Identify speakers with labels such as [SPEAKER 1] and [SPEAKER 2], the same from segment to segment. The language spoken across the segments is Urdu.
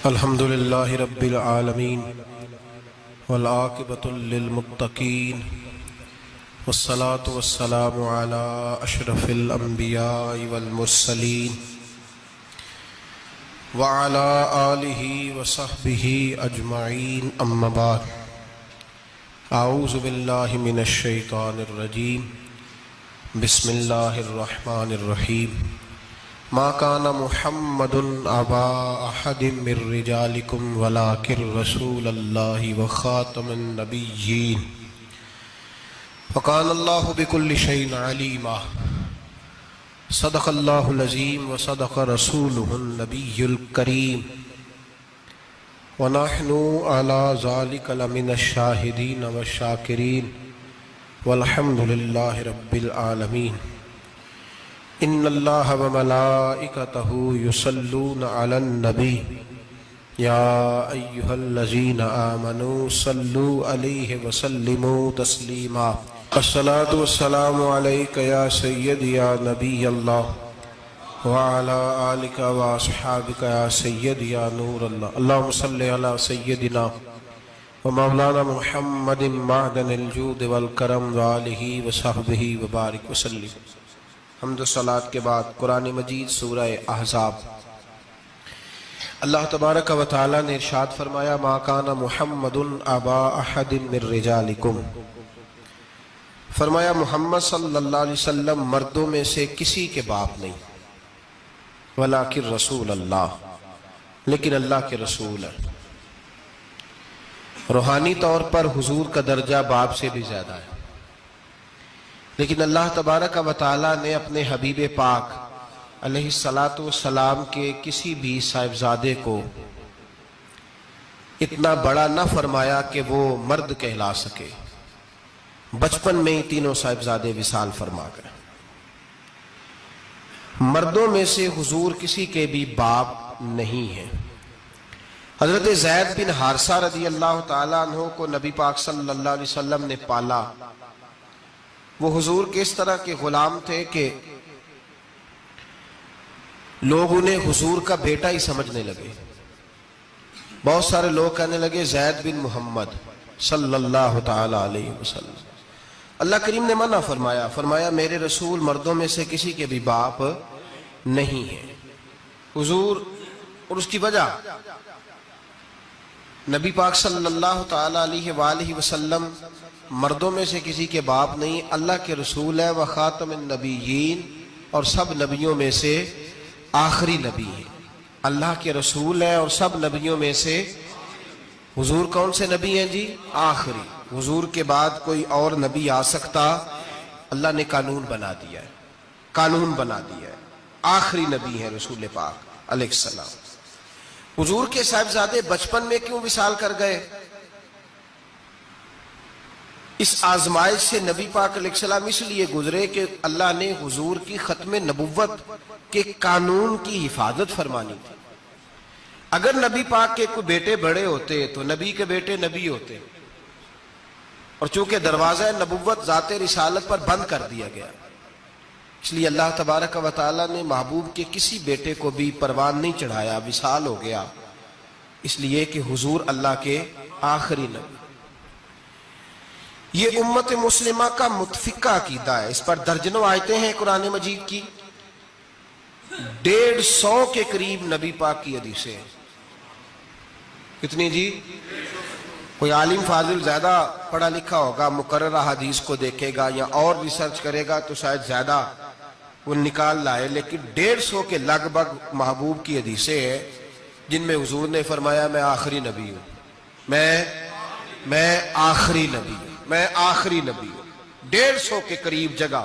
[SPEAKER 1] الحمد للہ رب العالمین والعاقبۃ للمتقین والصلاة والسلام علی اشرف الانبیاء والمرسلین وعلی آلہ وصحبہ اجمعین اما بعد اعوذ باللہ من الشیطان الرجیم بسم اللہ الرحمن الرحیم ما كان محمد ابا احد من رجالكم ولكن رسول الله وخاتم النبيين وكان الله بكل شيء عليما صدق الله العظيم وصدق رسوله النبي الكريم ونحن على ذلك لمن الشاهدين والشاكرين والحمد لله رب العالمين ان اللہ وملائکتہ یصلون علی النبی یا ایہا الذین آمنوا صلوا علیہ وسلموا تسلیما الصلاة والسلام علیک یا سید یا نبی اللہ وعلی آلک واصحابک یا سید یا نور اللہ اللہم صلی علی سیدنا ومولانا محمد معدن الجود والکرم وآلہ وصحبہ وبارک وسلم۔ حمد و صلاۃ کے بعد قرآن مجید سورہ احزاب۔ اللہ تبارک و تعالی نے ارشاد فرمایا ما کان محمد ابا احد من رجالکم، فرمایا محمد صلی اللہ علیہ وسلم مردوں میں سے کسی کے باپ نہیں، ولیکن رسول اللہ، لیکن اللہ کے رسول ہے۔ روحانی طور پر حضور کا درجہ باپ سے بھی زیادہ ہے، لیکن اللہ تبارک و تعالیٰ نے اپنے حبیب پاک علیہ السلام کے کسی بھی صاحبزادے کو اتنا بڑا نہ فرمایا کہ وہ مرد کہلا سکے۔ بچپن میں ہی تینوں صاحبزادے وصال فرما گئے۔ مردوں میں سے حضور کسی کے بھی باپ نہیں ہیں۔ حضرت زید بن حارثہ رضی اللہ تعالیٰ عنہ کو نبی پاک صلی اللہ علیہ وسلم نے پالا۔ وہ حضور کے اس طرح کے غلام تھے کہ لوگ انہیں حضور کا بیٹا ہی سمجھنے لگے۔ بہت سارے لوگ کہنے لگے زید بن محمد صلی اللہ تعالی علیہ وسلم۔ اللہ کریم نے منع فرمایا، فرمایا میرے رسول مردوں میں سے کسی کے بھی باپ نہیں ہیں۔ حضور اور اس کی وجہ نبی پاک صلی اللہ تعالی علیہ وآلہ وسلم مردوں میں سے کسی کے باپ نہیں، اللہ کے رسول ہے، وخاتم النبیین، اور سب نبیوں میں سے آخری نبی ہے۔ اللہ کے رسول ہے اور سب نبیوں میں سے حضور کون سے نبی ہیں جی؟ آخری۔ حضور کے بعد کوئی اور نبی آ سکتا؟ اللہ نے قانون بنا دیا ہے، قانون بنا دیا ہے، آخری نبی ہے رسول پاک علیہ السلام۔ حضور کے صاحبزادے بچپن میں کیوں وصال کر گئے؟ اس آزمائش سے نبی پاک علیہ السلام اس لیے گزرے کہ اللہ نے حضور کی ختم نبوت کے قانون کی حفاظت فرمانی تھی۔ اگر نبی پاک کے کوئی بیٹے بڑے ہوتے تو نبی کے بیٹے نبی ہوتے، اور چونکہ دروازہ نبوت ذات رسالت پر بند کر دیا گیا، اس لیے اللہ تبارک و تعالی نے محبوب کے کسی بیٹے کو بھی پروان نہیں چڑھایا، وصال ہو گیا، اس لیے کہ حضور اللہ کے آخری نبی۔ یہ امت مسلمہ کا متفقہ عقیدہ ہے، اس پر درجنوں آیتیں ہیں قرآن مجید کی، 150 کے قریب نبی پاک کی حدیثیں ہیں۔ کتنی جی؟ کوئی عالم فاضل زیادہ پڑھا لکھا ہوگا، مقررہ حدیث کو دیکھے گا یا اور ریسرچ کرے گا تو شاید زیادہ وہ نکال لائے، لیکن 150 کے لگ بھگ محبوب کی حدیثیں ہیں جن میں حضور نے فرمایا میں آخری نبی ہوں، میں آخری نبی ہوں، میں آخری نبی ہوں۔ 150 کے قریب جگہ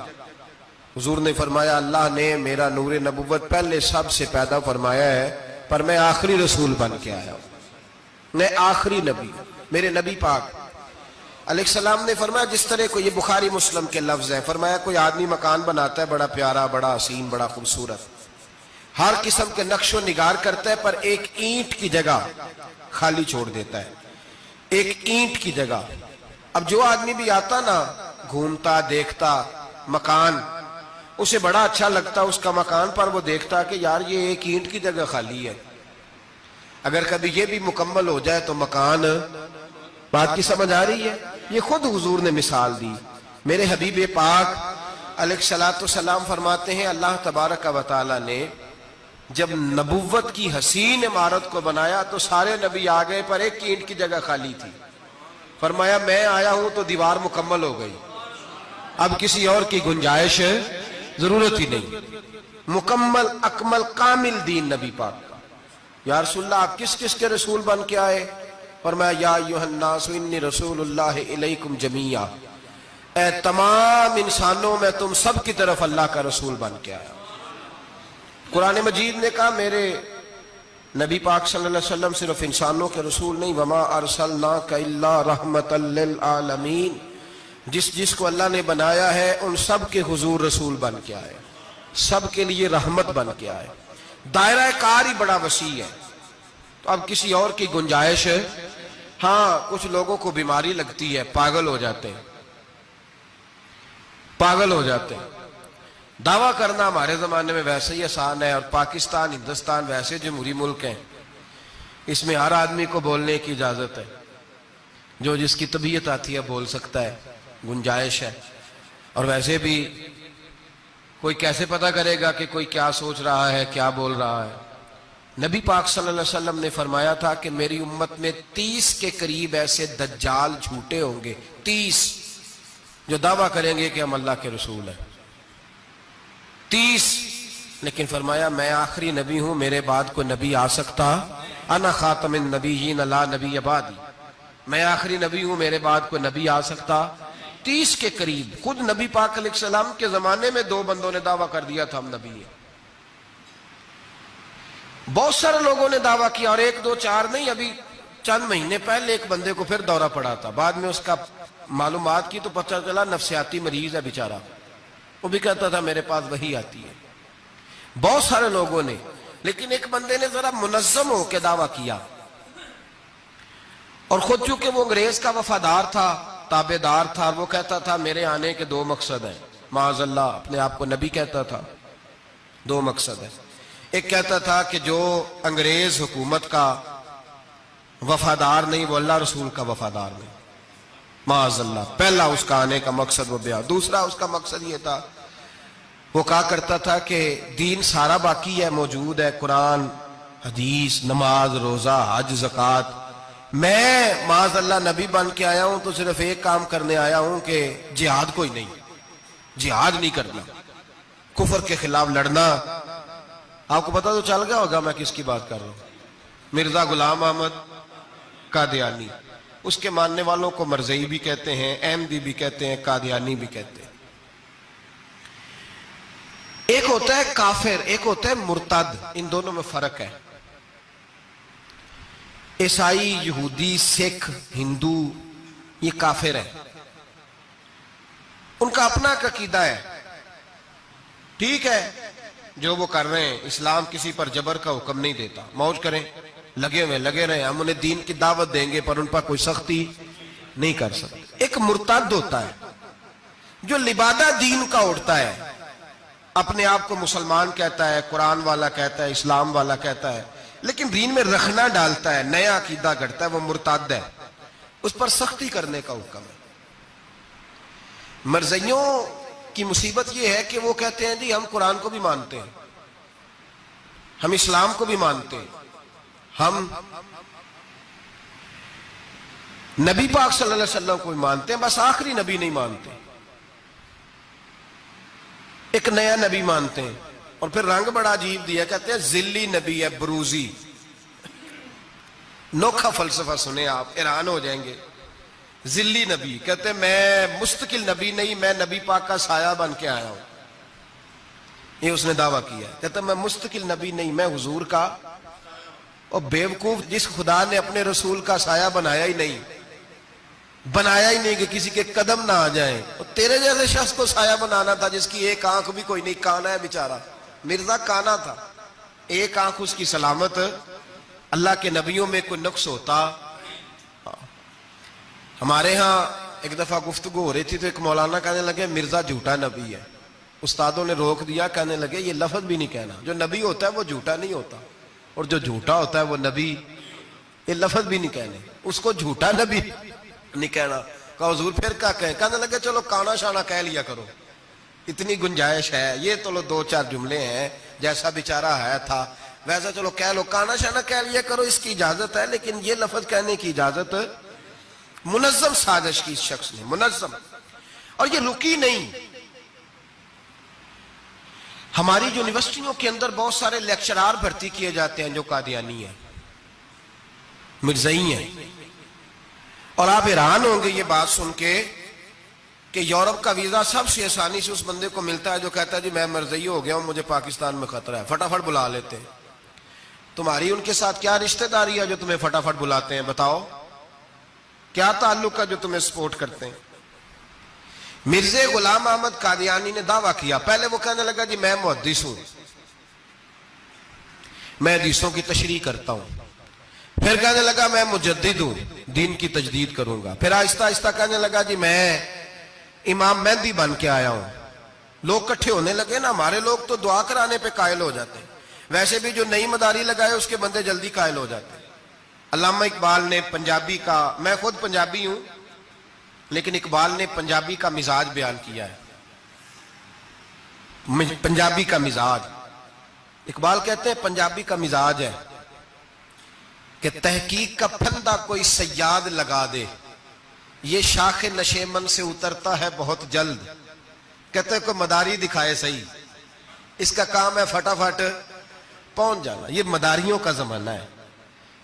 [SPEAKER 1] حضور نے فرمایا اللہ نے میرا نور نبوت پہلے سب سے پیدا فرمایا ہے، پر میں آخری رسول بن کے آیا ہوں، میں آخری نبی ہوں۔ میرے نبی پاک علیہ السلام نے فرمایا، جس طرح کو یہ بخاری مسلم کے لفظ ہیں، فرمایا کوئی آدمی مکان بناتا ہے بڑا پیارا، بڑا حسین، بڑا خوبصورت، ہر قسم کے نقش و نگار کرتا ہے، پر ایک اینٹ کی جگہ خالی چھوڑ دیتا ہے، ایک اینٹ کی جگہ۔ اب جو آدمی بھی آتا نا، گھومتا دیکھتا مکان، اسے بڑا اچھا لگتا اس کا مکان، پر وہ دیکھتا کہ یار یہ ایک اینٹ کی جگہ خالی ہے، اگر کبھی یہ بھی مکمل ہو جائے تو مکان، بات کی سمجھ آ رہی ہے؟ یہ خود حضور نے مثال دی۔ میرے حبیب پاک علیہ الصلوۃ والسلام فرماتے ہیں اللہ تبارک و تعالی نے جب نبوت کی حسین عمارت کو بنایا تو سارے نبی آ گئے پر ایک اینٹ کی جگہ خالی تھی۔ فرمایا میں آیا ہوں تو دیوار مکمل ہو گئی، اب کسی اور کی گنجائش ضرورت ہی نہیں۔ مکمل اکمل کامل دین نبی پاک کا۔ یا رسول اللہ آپ کس کس کے رسول بن کے آئے؟ فرمایا یا ایھا الناس انی رسول اللہ الیکم جمیعا، اے تمام انسانوں میں تم سب کی طرف اللہ کا رسول بن کے آیا۔ قرآن مجید نے کہا میرے نبی پاک صلی اللہ علیہ وسلم صرف انسانوں کے رسول نہیں، وما ارسلناک الا رحمۃ للعالمین، جس کو اللہ نے بنایا ہے ان سب کے حضور رسول بن کے آئے، سب کے لیے رحمت بن کے آئے۔ دائرہ کار ہی بڑا وسیع ہے، تو اب کسی اور کی گنجائش ہے؟ ہاں کچھ لوگوں کو بیماری لگتی ہے، پاگل ہو جاتے ہیں، پاگل ہو جاتے ہیں۔ دعویٰ کرنا ہمارے زمانے میں ویسے ہی آسان ہے، اور پاکستان ہندوستان ویسے جمہوری ملک ہیں، اس میں ہر آدمی کو بولنے کی اجازت ہے، جو جس کی طبیعت آتی ہے بول سکتا ہے، گنجائش ہے۔ اور ویسے بھی کوئی کیسے پتہ کرے گا کہ کوئی کیا سوچ رہا ہے، کیا بول رہا ہے؟ نبی پاک صلی اللہ علیہ وسلم نے فرمایا تھا کہ میری امت میں 30 کے قریب ایسے دجال جھوٹے ہوں گے، 30 جو دعویٰ کریں گے کہ ہم اللہ کے رسول ہیں، 30۔ لیکن فرمایا میں آخری نبی ہوں، میرے بعد کوئی نبی آ سکتا، انا خاتم النبیین لا نبی بعدی، میں آخری نبی ہوں، میرے بعد کوئی نبی آ سکتا۔ 30 کے قریب۔ خود نبی پاک علیہ السلام کے زمانے میں 2 بندوں نے دعویٰ کر دیا تھا ہم نبی ہیں، بہت سارے لوگوں نے دعویٰ کیا، اور 1 2 4 نہیں، ابھی چند مہینے پہلے ایک بندے کو پھر دورہ پڑا تھا، بعد میں اس کا معلومات کی تو پتہ چلا نفسیاتی مریض ہے بیچارہ، وہ بھی کہتا تھا میرے پاس وحی آتی ہے۔ بہت سارے لوگوں نے، لیکن ایک بندے نے ذرا منظم ہو کے دعویٰ کیا، اور خود چونکہ وہ انگریز کا وفادار تھا، تابع دار تھا، اور وہ کہتا تھا میرے آنے کے 2 مقصد ہیں، معاذ اللہ اپنے آپ کو نبی کہتا تھا، 2 مقصد ہیں۔ ایک کہتا تھا کہ جو انگریز حکومت کا وفادار نہیں وہ اللہ رسول کا وفادار نہیں، معاذ اللہ۔ پہلا اس کا آنے کا مقصد وہ بیان۔ دوسرا اس کا مقصد یہ تھا، وہ کہا کرتا تھا کہ دین سارا باقی ہے، موجود ہے، قرآن، حدیث، نماز، روزہ، حج، زکوٰۃ، میں معاذ اللہ نبی بن کے آیا ہوں تو صرف ایک کام کرنے آیا ہوں کہ جہاد کوئی نہیں، جہاد نہیں کرنا، کفر کے خلاف لڑنا۔ آپ کو پتہ تو چل گیا ہوگا میں کس کی بات کر رہا ہوں، مرزا غلام احمد قادیانی۔ اس کے ماننے والوں کو مرزئی بھی کہتے ہیں، احمدی بھی کہتے ہیں، قادیانی بھی کہتے ہیں۔ ایک ہوتا ہے کافر، ایک ہوتا ہے مرتد، ان دونوں میں فرق ہے۔ عیسائی، یہودی، سکھ، ہندو یہ کافر ہیں، ان کا اپنا عقیدہ ہے، ٹھیک ہے جو وہ کر رہے ہیں، اسلام کسی پر جبر کا حکم نہیں دیتا، موج کریں، لگے رہے، ہم انہیں دین کی دعوت دیں گے پر ان پر کوئی سختی نہیں کر سکتے۔ ایک مرتد ہوتا ہے جو لبادہ دین کا اڑتا ہے، اپنے آپ کو مسلمان کہتا ہے، قرآن والا کہتا ہے، اسلام والا کہتا ہے، لیکن دین میں رکھنا ڈالتا ہے، نیا عقیدہ گھڑتا ہے، وہ مرتد ہے، اس پر سختی کرنے کا حکم ہے۔ مرزائیوں کی مصیبت یہ ہے کہ وہ کہتے ہیں جی ہم قرآن کو بھی مانتے ہیں، ہم اسلام کو بھی مانتے ہیں، ہم نبی پاک صلی اللہ علیہ وسلم کو بھی مانتے ہیں، بس آخری نبی نہیں مانتے، ایک نیا نبی مانتے ہیں، اور پھر رنگ بڑا عجیب دیا، کہتے ہیں ذلی نبی ہے، بروزی۔ نوکھا فلسفہ سنیں آپ حیران ہو جائیں گے۔ ذلی نبی کہتے ہیں میں مستقل نبی نہیں، میں نبی پاک کا سایہ بن کے آیا ہوں، یہ اس نے دعویٰ کیا۔ کہتا ہے میں مستقل نبی نہیں، میں حضور کا۔ اور بیوقوف، جس خدا نے اپنے رسول کا سایہ بنایا ہی نہیں کہ کسی کے قدم نہ آ جائیں، اور تیرے جیسے شخص کو سایہ بنانا تھا جس کی ایک آنکھ بھی کوئی نہیں، کانا ہے بیچارہ، مرزا کانا تھا، ایک آنکھ اس کی سلامت۔ اللہ کے نبیوں میں کوئی نقص ہوتا؟ ہمارے ہاں ایک دفعہ گفتگو ہو رہی تھی تو ایک مولانا کہنے لگے مرزا جھوٹا نبی ہے، استادوں نے روک دیا، کہنے لگے یہ لفظ بھی نہیں کہنا، جو نبی ہوتا ہے وہ جھوٹا نہیں ہوتا، اور جو جھوٹا ہوتا ہے وہ نبی یہ لفظ بھی نہیں کہنے، اس کو جھوٹا نبی نہیں کہنا. کہا حضور پھر کیا کہیں؟ کہنے لگے چلو کانا شانا کہہ لیا کرو، اتنی گنجائش ہے، یہ تو لو 2-4 جملے ہیں، جیسا بیچارہ ہے تھا ویسا چلو کہہ لو، کانا شانا کہہ لیا کرو، اس کی اجازت ہے، لیکن یہ لفظ کہنے کی اجازت منظم سازش کی اس شخص نے، منظم. اور یہ رکی نہیں. ہماری یونیورسٹیوں کے اندر بہت سارے لیکچرار بھرتی کیے جاتے ہیں جو قادیانی ہیں، مرزائی ہیں، اور آپ حیران ہوں گے یہ بات سن کے کہ یورپ کا ویزا سب سے آسانی سے اس بندے کو ملتا ہے جو کہتا ہے جی میں مرزائی ہو گیا ہوں، مجھے پاکستان میں خطرہ ہے، فٹافٹ بلا لیتے ہیں. تمہاری ان کے ساتھ کیا رشتہ داری ہے جو تمہیں فٹافٹ بلاتے ہیں؟ بتاؤ کیا تعلق ہے جو تمہیں سپورٹ کرتے ہیں؟ مرزا غلام احمد قادیانی نے دعویٰ کیا، پہلے وہ کہنے لگا جی میں محدث ہوں، میں حدیثوں کی تشریح کرتا ہوں. پھر کہنے لگا میں مجدد ہوں، دین کی تجدید کروں گا. پھر آہستہ آہستہ کہنے لگا جی میں امام مہدی بن کے آیا ہوں. لوگ کٹھے ہونے لگے نا، ہمارے لوگ تو دعا کرانے پہ قائل ہو جاتے ہیں، ویسے بھی جو نئی مداری لگائے اس کے بندے جلدی قائل ہو جاتے ہیں. علامہ اقبال نے پنجابی کا، میں خود پنجابی ہوں لیکن اقبال نے پنجابی کا مزاج بیان کیا ہے. پنجابی کا مزاج، اقبال کہتے ہیں پنجابی کا مزاج ہے کہ تحقیق کا پھندہ کوئی سیاد لگا دے، یہ شاخ نشیمن سے اترتا ہے بہت جلد. کہتے ہیں کوئی مداری دکھائے صحیح، اس کا کام ہے فٹافٹ پہنچ جانا. یہ مداریوں کا زمانہ ہے،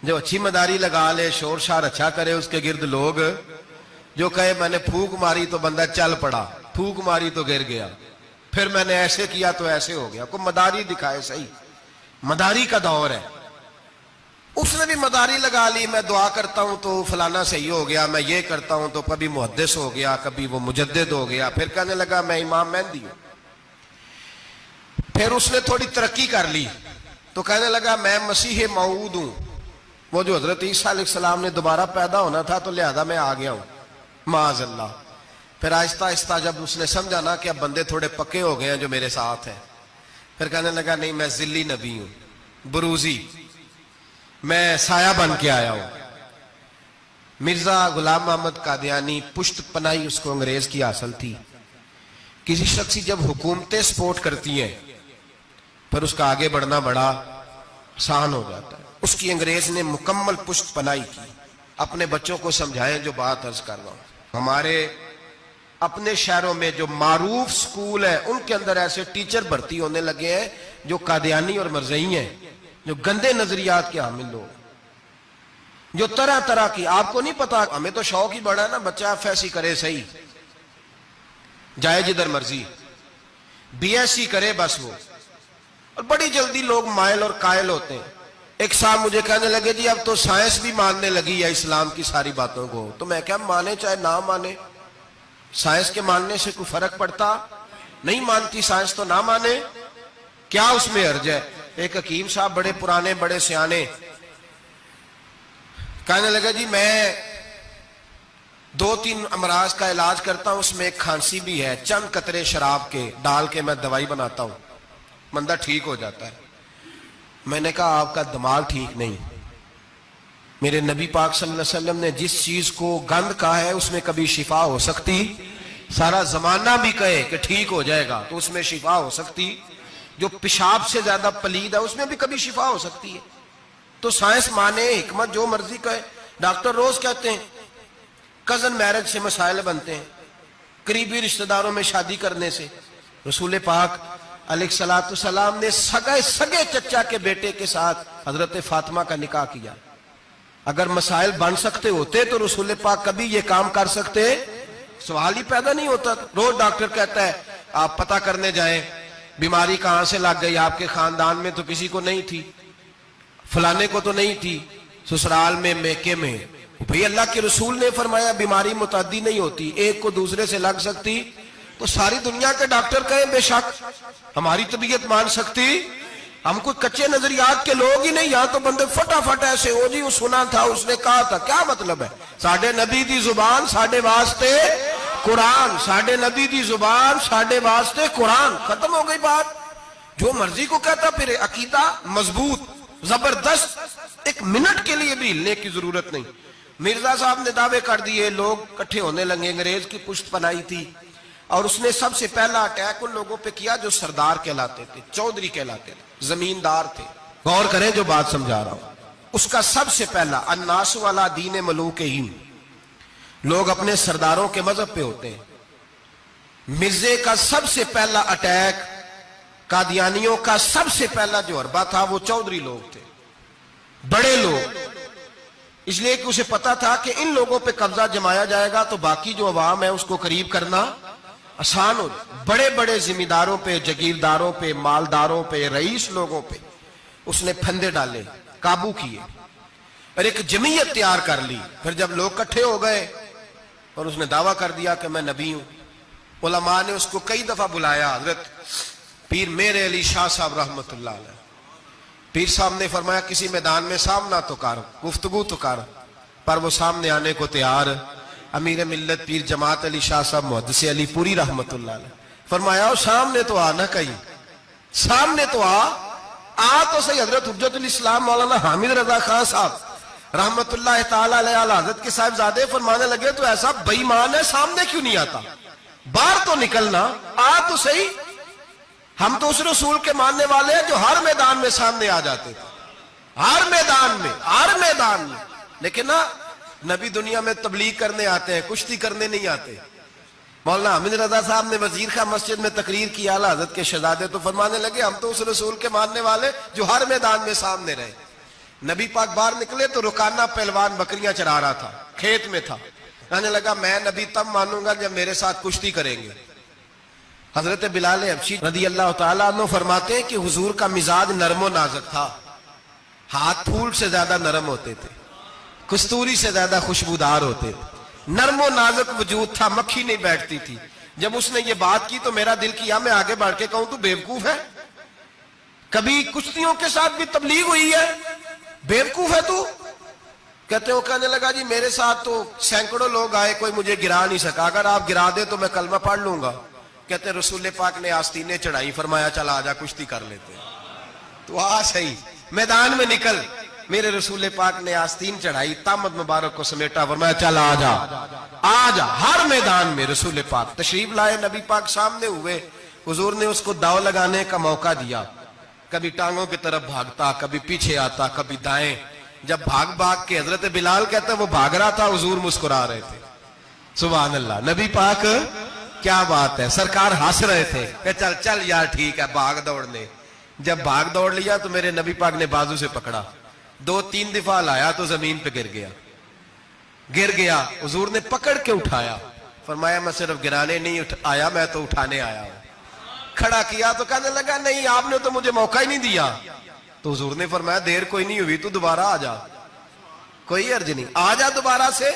[SPEAKER 1] جو اچھی مداری لگا لے، شور شار اچھا کرے، اس کے گرد لوگ، جو کہے میں نے پھونک ماری تو بندہ چل پڑا، پھونک ماری تو گر گیا، پھر میں نے ایسے کیا تو ایسے ہو گیا. کوئی مداری دکھائے صحیح، مداری کا دور ہے. اس نے بھی مداری لگا لی، میں دعا کرتا ہوں تو فلانا صحیح ہو گیا، میں یہ کرتا ہوں تو کبھی محدث ہو گیا، کبھی وہ مجدد ہو گیا. پھر کہنے لگا میں امام مہدی ہوں. پھر اس نے تھوڑی ترقی کر لی تو کہنے لگا میں مسیح موعود ہوں، وہ جو حضرت عیسیٰ علیہ السلام نے دوبارہ پیدا ہونا تھا تو لہذا میں آ گیا ہوں، معاذ اللہ. پھر آہستہ آہستہ جب اس نے سمجھا نا کہ اب بندے تھوڑے پکے ہو گئے ہیں جو میرے ساتھ ہیں، پھر کہنے لگا نہیں میں ذلی نبی ہوں، بروزی، میں سایہ بن کے آیا ہوں. مرزا غلام احمد قادیانی پشت پناہی اس کو انگریز کی حاصل تھی. کسی شخصی جب حکومتیں سپورٹ کرتی ہیں پھر اس کا آگے بڑھنا بڑا آسان ہو جاتا ہے. اس کی انگریز نے مکمل پشت پناہی کی. اپنے بچوں کو سمجھائیں جو بات عرض کر رہا ہوں. ہمارے اپنے شہروں میں جو معروف سکول ہیں ان کے اندر ایسے ٹیچر بھرتی ہونے لگے ہیں جو قادیانی اور مرزائی ہیں، جو گندے نظریات کے حامل لوگ، جو طرح طرح کی، آپ کو نہیں پتا، ہمیں تو شوق ہی بڑا ہے نا بچہ ایف ایس سی کرے صحیح، جائے جدھر مرضی، بی ایس سی کرے بس وہ، اور بڑی جلدی لوگ مائل اور قائل ہوتے ہیں. ایک صاحب مجھے کہنے لگے جی اب تو سائنس بھی ماننے لگی ہے اسلام کی ساری باتوں کو. تو میں کیا مانے چاہے نہ مانے، سائنس کے ماننے سے کوئی فرق پڑتا؟ نہیں مانتی سائنس تو نہ مانے، کیا اس میں حرج ہے؟ ایک حکیم صاحب بڑے پرانے بڑے سیانے کہنے لگا جی میں 2-3 امراض کا علاج کرتا ہوں، اس میں ایک کھانسی بھی ہے، چند قطرے شراب کے ڈال کے میں دوائی بناتا ہوں، بندہ ٹھیک ہو جاتا ہے. میں نے کہا آپ کا دماغ ٹھیک نہیں. میرے نبی پاک صلی اللہ علیہ وسلم نے جس چیز کو گند کہا ہے اس میں کبھی شفا ہو سکتی، سارا زمانہ بھی کہے کہ ٹھیک ہو جائے گا تو اس میں شفا ہو سکتی. جو پیشاب سے زیادہ پلید ہے اس میں بھی کبھی شفا ہو سکتی ہے. تو سائنس مانے، حکمت جو مرضی کہے. ڈاکٹر روز کہتے ہیں کزن میرج سے مسائل بنتے ہیں، قریبی رشتہ داروں میں شادی کرنے سے. رسول پاک علیہ الصلوۃ والسلام نے سگے چچا کے بیٹے کے ساتھ حضرت فاطمہ کا نکاح کیا. اگر مسائل بن سکتے ہوتے تو رسول پاک کبھی یہ کام کر سکتے؟ سوال ہی پیدا نہیں ہوتا. روز ڈاکٹر کہتا ہے آپ پتہ کرنے جائیں بیماری کہاں سے لگ گئی، آپ کے خاندان میں تو کسی کو نہیں تھی، فلانے کو تو نہیں تھی، سسرال میں میکے میں. بھئی اللہ کے رسول نے فرمایا بیماری متعدی نہیں ہوتی، ایک کو دوسرے سے لگ سکتی. تو ساری دنیا کے ڈاکٹر کہیں بے شک ہماری طبیعت مان سکتی، ہم کوئی کچے نظریات کے لوگ ہی نہیں. یہاں تو بندے فٹافٹ ایسے ہو جی وہ سنا تھا اس نے کہا تھا. کیا مطلب ہے؟ ساڈے نبی دی زبان ساڈے واسطے قرآن، ساڈے نبی دی زبان ساڈے واسطے قرآن، ختم ہو گئی بات. جو مرضی کو کہتا، پھر عقیدہ مضبوط. زبردست، ایک منٹ کے لیے بھی ہلنے کی ضرورت نہیں. مرزا صاحب نے دعوے کر دیے، لوگ کٹھے ہونے لگے، انگریز کی پشت پنائی تھی، اور اس نے سب سے پہلا اٹیک ان لوگوں پہ کیا جو سردار کہلاتے تھے، چودھری کہلاتے تھے، زمیندار تھے. غور کریں جو بات سمجھا رہا ہوں. اس کا سب سے پہلا الناس والا دین ملوکہم، لوگ اپنے سرداروں کے مذہب پہ ہوتے ہیں. مرزے کا سب سے پہلا اٹیک، قادیانیوں کا سب سے پہلا جو حربہ تھا وہ چودھری لوگ تھے، بڑے لوگ. اس لیے کہ اسے پتا تھا کہ ان لوگوں پہ قبضہ جمایا جائے گا تو باقی جو عوام ہے اس کو قریب کرنا آسان ہو. بڑے بڑے ذمہ پہ، جگیرداروں پہ، مالداروں پہ، رئیس لوگوں پہ اس نے پھندے ڈالے، قابو کیے، اور ایک جمعیت تیار کر لی. پھر جب لوگ کٹھے ہو گئے اور اس نے دعویٰ کر دیا کہ میں نبی ہوں، علماء نے اس کو کئی دفعہ بلایا. حضرت پیر میر علی شاہ صاحب رحمت اللہ علیہ، پیر صاحب نے فرمایا کسی میدان میں سامنا تو کر، گفتگو تو کر، پر وہ سامنے آنے کو تیار. امیر ملت پیر جماعت علی شاہ صاحب محدث علی پوری رحمت اللہ علیہ فرمایا سامنے تو آ، نہ کہیں سامنے تو آ تو صحیح. حضرت حجت الاسلام مولانا حامد رضا خان صاحب رحمت اللہ تعالی علیہ حضرت کے صاحبزادے فرمانے لگے تو ایسا بے ایمان ہے، سامنے کیوں نہیں آتا، باہر تو نکلنا، آ تو صحیح. ہم تو اس رسول کے ماننے والے ہیں جو ہر میدان میں سامنے آ جاتے تھے، ہر میدان میں. لیکن نا نبی دنیا میں تبلیغ کرنے آتے ہیں، کشتی کرنے نہیں آتے. مولانا حامد رضا صاحب نے وزیر خان مسجد میں تقریر کی، اعلیٰ حضرت کے شہزادے تو فرمانے لگے ہم تو اس رسول کے ماننے والے جو ہر میدان میں سامنے رہے. نبی پاک باہر نکلے تو رکانہ پہلوان بکریاں چرا رہا تھا، کھیت میں تھا، کہنے لگا میں نبی تب مانوں گا جب میرے ساتھ کشتی کریں گے. حضرت بلال حبشی رضی اللہ تعالیٰ عنہ فرماتے ہیں کہ حضور کا مزاج نرم و نازک تھا، ہاتھ پھول سے زیادہ نرم ہوتے تھے، کستوری سے زیادہ خوشبودار ہوتے تھے، نرم و نازک وجود تھا، مکھی نہیں بیٹھتی تھی. جب اس نے یہ بات کی تو میرا دل کیا میں آگے بڑھ کے کہوں تو بیوقوف ہے، کبھی کشتیوں کے ساتھ بھی تبلیغ ہوئی ہے، بیوقوف ہے تو. کہتے ہو، کہنے لگا جی میرے ساتھ تو سینکڑوں لوگ آئے، کوئی مجھے گرا نہیں سکا، اگر آپ گرا دے تو میں کلمہ پڑھ لوں گا. کہتے ہیں رسول پاک نے آستینیں چڑھائی، فرمایا چل آجا کشتی کر لیتے. تو صحیح میدان میں نکل، میرے رسول پاک نے آستین چڑھائی، تامت مبارک کو سمیٹا، فرمایا چل آجا. ہر میدان میں رسول پاک تشریف لائے، نبی پاک سامنے ہوئے، حضور نے اس کو داؤ لگانے کا موقع دیا. کبھی ٹانگوں کی طرف بھاگتا، کبھی پیچھے آتا، کبھی دائیں. جب بھاگ کے حضرت بلال کہتا ہے وہ بھاگ رہا تھا، حضور مسکرا رہے تھے. سبحان اللہ. نبی پاک کیا بات ہے، سرکار ہنس رہے تھے کہ چل چل یار ٹھیک ہے بھاگ دوڑ لے. جب بھاگ دوڑ لیا تو میرے نبی پاک نے بازو سے پکڑا، 2-3 دفعہ لایا تو زمین پہ گر گیا. حضور نے پکڑ کے اٹھایا، فرمایا میں صرف گرانے نہیں آیا، میں تو اٹھانے آیا ہوں. کھڑا کیا تو کہنے لگا نہیں آپ نے تو مجھے موقع ہی نہیں دیا. تو حضور نے فرمایا دیر کوئی نہیں ہوئی تو دوبارہ آ جا، کوئی عرض نہیں، آ جا دوبارہ سے.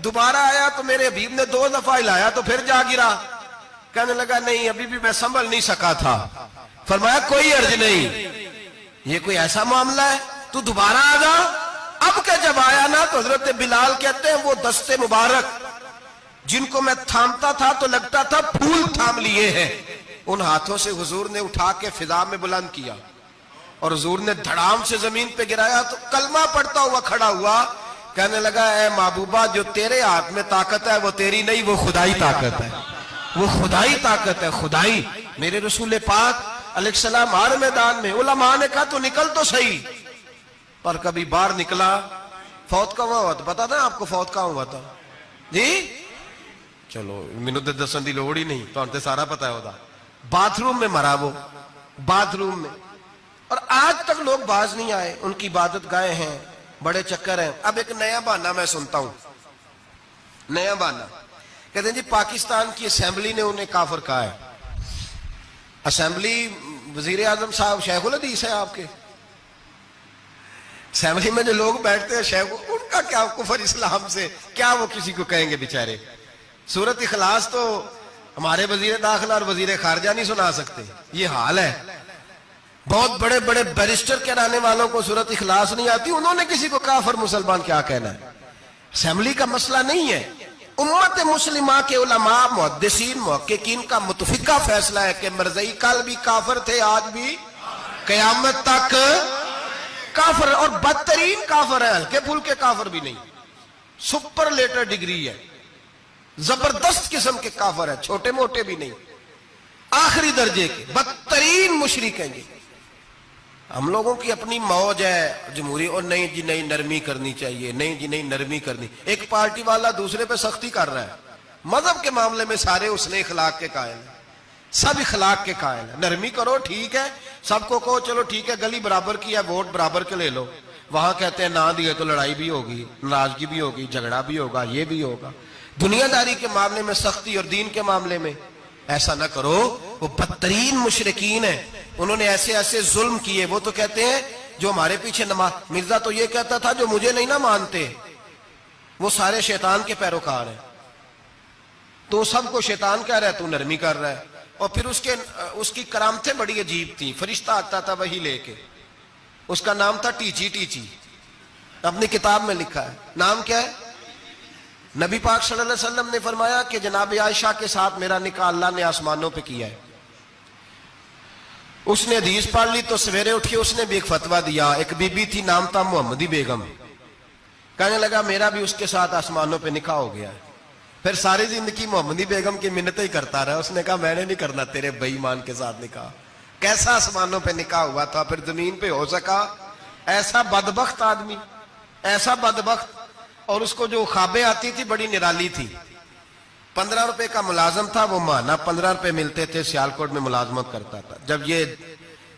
[SPEAKER 1] دوبارہ آیا تو میرے حبیب نے 2 دفعہ ہلایا تو پھر جا گرا. کہنے لگا نہیں ابھی بھی میں سنبھل نہیں سکا تھا. فرمایا کوئی عرض نہیں، یہ کوئی ایسا معاملہ ہے تو دوبارہ آ جا. اب کہ جب آیا نا تو حضرت بلال کہتے ہیں وہ دستے مبارک جن کو میں تھامتا تھا تو لگتا تھا پھول تھام لیے ہیں، ان ہاتھوں سے حضور نے اٹھا کے فضا میں بلند کیا اور حضور نے دھڑام سے زمین پہ گرایا تو کلمہ پڑھتا ہوا کھڑا ہوا. کہنے لگا اے محبوبہ جو تیرے ہاتھ میں طاقت ہے وہ تیری نہیں، وہ خدائی طاقت ہے، وہ خدائی طاقت ہے، خدائی. میرے رسول پاک علیہ السلام ہر میدان میں، علماء نے کہا تو نکل تو صحیح، پر کبھی باہر نکلا. فوت کہاں ہوا تھا پتا تھا آپ کو؟ فوت کہاں ہوا تھا جی؟ چلو مینوں تے دسن دی لوڑ ہی نہیں، تہاں تے سارا پتا ہوتا. باتھ روم میں مرا، وہ باتھ روم میں. اور آج تک لوگ باز نہیں آئے، ان کی عبادت گاہیں ہیں، بڑے چکر ہیں. اب ایک نیا بہانہ میں سنتا ہوں، نیا بہانہ. کہتے ہیں جی پاکستان کی اسمبلی نے انہیں کافر کہا ہے. اسمبلی وزیر اعظم صاحب شیخ الحدیث ہے آپ کے، اسمبلی میں جو لوگ بیٹھتے ہیں شیخ، ان کا کیا کفر اسلام سے، کیا وہ کسی کو کہیں گے بیچارے؟ سورت اخلاص تو ہمارے وزیر داخلہ اور وزیر خارجہ نہیں سنا سکتے، یہ حال ہے. بہت بڑے بڑے بیرسٹر کہلانے والوں کو سورت اخلاص نہیں آتی، انہوں نے کسی کو کافر مسلمان کیا کہنا ہے؟ اسمبلی کا مسئلہ نہیں ہے. امت مسلمہ کے علماء محدثین محققین کا متفقہ فیصلہ ہے کہ مرزائی کل بھی کافر تھے، آج بھی، قیامت تک. کافر اور بدترین کافر ہے، ہلکے پھلکے کافر بھی نہیں، سپرلیٹر ڈگری ہے، زبردست قسم کے کافر ہے، چھوٹے موٹے بھی نہیں، آخری درجے کے بدترین مشرک ہیں جی۔ ہم لوگوں کی اپنی موج ہے جمہوری، اور نہیں جی نہیں نرمی کرنی چاہیے، نہیں جی نہیں نرمی کرنی۔ ایک پارٹی والا دوسرے پہ سختی کر رہا ہے، مذہب کے معاملے میں سارے اس نے اخلاق کے قائل ہیں، سب اخلاق کے قائل ہیں، نرمی کرو ٹھیک ہے، سب کو کہو چلو ٹھیک ہے گلی برابر کی ہے، ووٹ برابر کے لے لو، وہاں کہتے ہیں نہ دیے تو لڑائی بھی ہوگی، ناراضگی بھی ہوگی، جھگڑا بھی ہوگا، یہ بھی ہوگا۔ دنیا داری کے معاملے میں سختی اور دین کے معاملے میں ایسا نہ کرو۔ وہ بدترین مشرکین ہیں، انہوں نے ایسے ایسے ظلم کیے۔ وہ تو کہتے ہیں جو ہمارے پیچھے نماز، مرزا تو یہ کہتا تھا جو مجھے نہیں نہ مانتے وہ سارے شیطان کے پیروکار ہیں، تو سب کو شیطان کہہ رہا ہے، تو نرمی کر رہا ہے۔ اور پھر اس کی کرامتیں بڑی عجیب تھیں، فرشتہ آتا تھا وہی لے کے، اس کا نام تھا ٹیچی ٹیچی، اپنی کتاب میں لکھا ہے، نام کیا ہے؟ نبی پاک صلی اللہ علیہ وسلم نے فرمایا کہ جناب عائشہ کے ساتھ میرا نکاح اللہ نے آسمانوں پہ کیا ہے۔ اس نے حدیث پڑھ لی تو سویرے اٹھی اس نے بھی ایک فتویٰ دیا، ایک بی بی تھی نام تھا محمدی بیگم، کہنے لگا میرا بھی اس کے ساتھ آسمانوں پہ نکاح ہو گیا ہے۔ پھر ساری زندگی محمدی بیگم کی منتیں ہی کرتا رہا، اس نے کہا میں نے نہیں کرنا تیرے بے ایمان کے ساتھ نکاح۔ کیسا آسمانوں پہ نکاح ہوا تھا، پھر زمین پہ ہو سکا؟ ایسا بدبخت آدمی، ایسا بدبخت۔ اور اس کو جو خوابیں آتی تھی بڑی نرالی تھی۔ 15 روپے کا ملازم تھا، وہ ماہانہ 15 روپے ملتے تھے، سیالکوٹ میں ملازمت کرتا تھا۔ جب یہ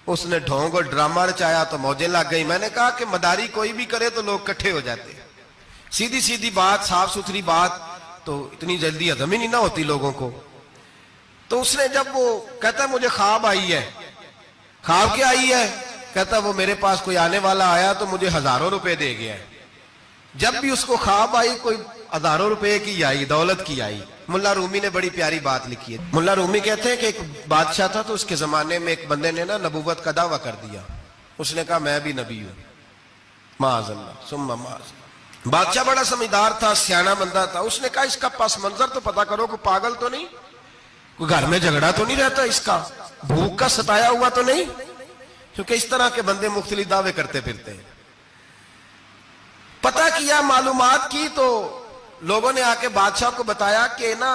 [SPEAKER 1] اس نے ڈھونگ اور ڈرامہ رچایا تو موجیں لگ گئی۔ میں نے کہا کہ مداری کوئی بھی کرے تو لوگ کٹھے ہو جاتے ہیں، سیدھی سیدھی بات، صاف ستھری بات تو اتنی جلدی ہضم ہی نہیں نہ ہوتی لوگوں کو۔ تو اس نے جب وہ کہتا ہے مجھے خواب آئی ہے، خواب کیا آئی ہے؟ کہتا وہ میرے پاس کوئی آنے والا آیا تو مجھے ہزاروں روپے دے گیا ہے۔ جب بھی اس کو خواب آئی کوئی ہزاروں روپے کی آئی، دولت کی آئی۔ ملا رومی نے بڑی پیاری بات لکھی ہے۔ ملا رومی کہتے ہیں کہ ایک بادشاہ تھا تو اس کے زمانے میں ایک بندے نے نا نبوت کا دعویٰ کر دیا، اس نے کہا میں بھی نبی ہوں، معاذ اللہ ثم معاذ اللہ۔ بادشاہ بڑا سمجھدار تھا، سیانا بندہ تھا، اس نے کہا اس کا پس منظر تو پتہ کرو، کوئی پاگل تو نہیں، کوئی گھر میں جھگڑا تو نہیں رہتا، اس کا بھوک کا ستایا ہوا تو نہیں، کیونکہ اس طرح کے بندے مختلف دعوے کرتے پھرتے ہیں۔ پتہ کیا، معلومات کی، تو لوگوں نے آ کے بادشاہ کو بتایا کہ نا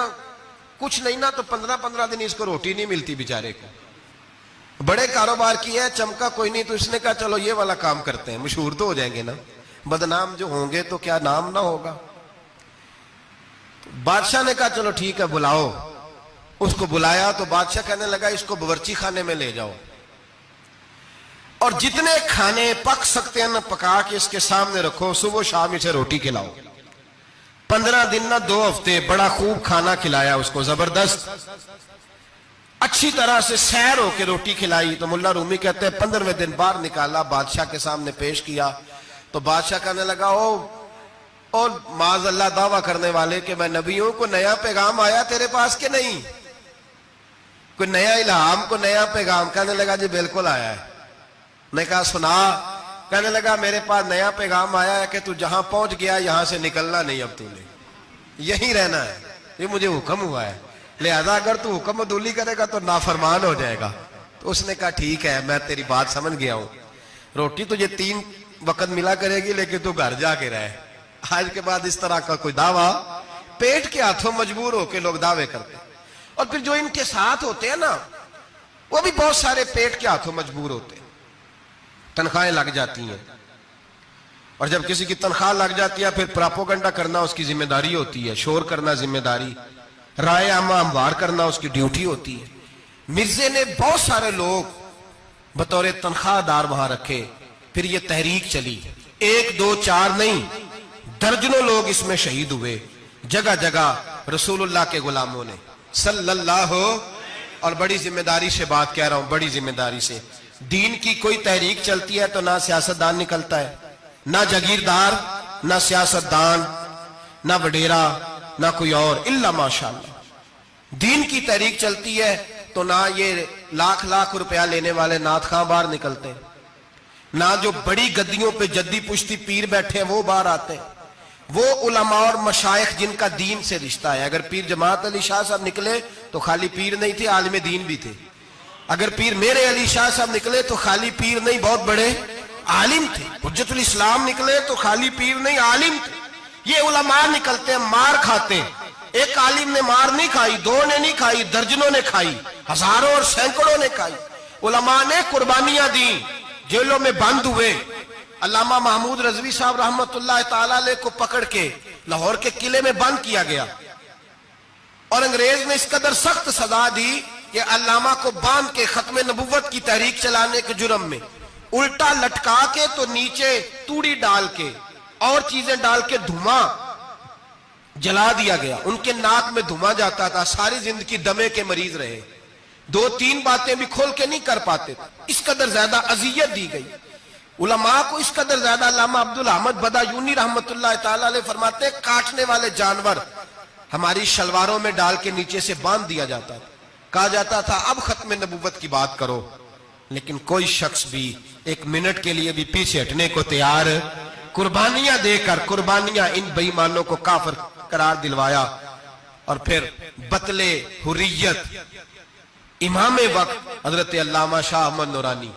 [SPEAKER 1] کچھ نہیں نا تو 15 دن اس کو روٹی نہیں ملتی بیچارے کو، بڑے کاروبار کی ہے، چمکا کوئی نہیں۔ تو اس نے کہا چلو یہ والا کام کرتے ہیں، مشہور تو ہو جائیں گے نا، بدنام جو ہوں گے تو کیا نام نہ ہوگا۔ بادشاہ نے کہا چلو ٹھیک ہے بلاؤ، اس کو بلایا تو بادشاہ کہنے لگا اس کو باورچی خانے میں لے جاؤ اور جتنے کھانے پک سکتے ہیں نا پکا کے اس کے سامنے رکھو، صبح شام اسے روٹی کھلاؤ۔ 15 دن نہ 2 ہفتے بڑا خوب کھانا کھلایا اس کو، زبردست اچھی طرح سے سیر ہو کے روٹی کھلائی۔ تو ملا رومی کہتے ہیں 15ویں دن باہر نکالا، بادشاہ کے سامنے پیش کیا تو بادشاہ کہنے لگا او معاذ اللہ دعویٰ کرنے والے کہ میں نبی ہوں، کوئی نیا پیغام آیا تیرے پاس کہ نہیں، کوئی نیا الہام، کوئی نیا پیغام؟ کہنے لگا جی بالکل آیا ہے۔ نے کہا سنا؟ کہنے لگا میرے پاس نیا پیغام آیا ہے کہ تو جہاں پہنچ گیا یہاں سے نکلنا نہیں، اب تو نے یہیں رہنا ہے، یہ مجھے حکم ہوا ہے، لہذا اگر تو حکم عدولی کرے گا تو نافرمان ہو جائے گا۔ تو اس نے کہا ٹھیک ہے میں تیری بات سمجھ گیا ہوں، روٹی تجھے 3 وقت ملا کرے گی لیکن تو گھر جا کے رہے۔ آج کے بعد اس طرح کا کوئی دعویٰ پیٹ کے ہاتھوں مجبور ہو کے لوگ دعوے کرتے ہیں، اور پھر جو ان کے ساتھ ہوتے ہیں نا وہ بھی بہت سارے پیٹ کے ہاتھوں مجبور ہوتے ہیں، تنخواہیں لگ جاتی ہیں، اور جب کسی کی تنخواہ لگ جاتی ہے پھر پراپوگنڈا کرنا اس کی ذمہ داری ہوتی ہے، شور کرنا ذمہ داری، رائے عامہ ہموار کرنا اس کی ڈیوٹی ہوتی ہے۔ مرزے نے بہت سارے لوگ بطور تنخواہ دار وہاں رکھے، پھر یہ تحریک چلی، 1 2 4 نہیں، درجنوں لوگ اس میں شہید ہوئے، جگہ جگہ رسول اللہ کے غلاموں نے صلی اللہ۔ اور بڑی ذمہ داری سے بات کہہ رہا ہوں، بڑی ذمہ داری سے، دین کی کوئی تحریک چلتی ہے تو نہ سیاستدان نکلتا ہے، نہ جاگیردار، نہ سیاستدان، نہ وڈیرا، نہ کوئی اور، الا ماشاءاللہ۔ دین کی تحریک چلتی ہے تو نہ یہ لاکھ روپیہ لینے والے نعت خواں باہر نکلتے ہیں، نہ جو بڑی گدیوں پہ جدی پشتی پیر بیٹھے ہیں وہ باہر آتے ہیں، وہ علماء اور مشائخ جن کا دین سے رشتہ ہے۔ اگر پیر جماعت علی شاہ صاحب نکلے تو خالی پیر نہیں تھے، عالم دین بھی تھے۔ اگر پیر میرے علی شاہ صاحب نکلے تو خالی پیر نہیں، بہت بڑے عالم تھے. حجت الاسلام نکلے تو خالی پیر نہیں، عالم تھے. یہ علماء نکلتے ہیں مار کھاتے ہیں. ایک عالم نے مار نہیں کھائی، دو نے نہیں کھائی، درجنوں نے کھائی، ہزاروں اور سینکڑوں نے کھائی. علماء نے قربانیاں دی، جیلوں میں بند ہوئے. علامہ محمود رضوی صاحب رحمت اللہ تعالی علیہ کو پکڑ کے لاہور کے قلعے میں بند کیا گیا، اور انگریز نے اس قدر سخت سزا دی کہ علامہ کو باندھ کے ختم نبوت کی تحریک چلانے کے جرم میں الٹا لٹکا کے تو نیچے توڑی ڈال کے اور چیزیں ڈال کے دھواں جلا دیا گیا. ان کے ناک میں دھواں جاتا تھا، ساری زندگی دمے کے مریض رہے، 2-3 باتیں بھی کھول کے نہیں کر پاتے تھے. اس قدر زیادہ اذیت دی گئی علماء کو، اس قدر زیادہ. علامہ عبدالحمد بدایونی رحمت اللہ تعالی علیہ فرماتے ہیں کاٹنے والے جانور ہماری شلواروں میں ڈال کے نیچے سے باندھ دیا جاتا تھا. کہا جاتا تھا اب ختم نبوت کی بات کرو، لیکن کوئی شخص بھی ایک منٹ کے لیے بھی پیچھے ہٹنے کو تیار. قربانیاں دے کر قربانیاں ان بے ایمانوں کو کافر قرار دلوایا. اور پھر بطلِ حریت امام وقت حضرت علامہ شاہ احمد نورانی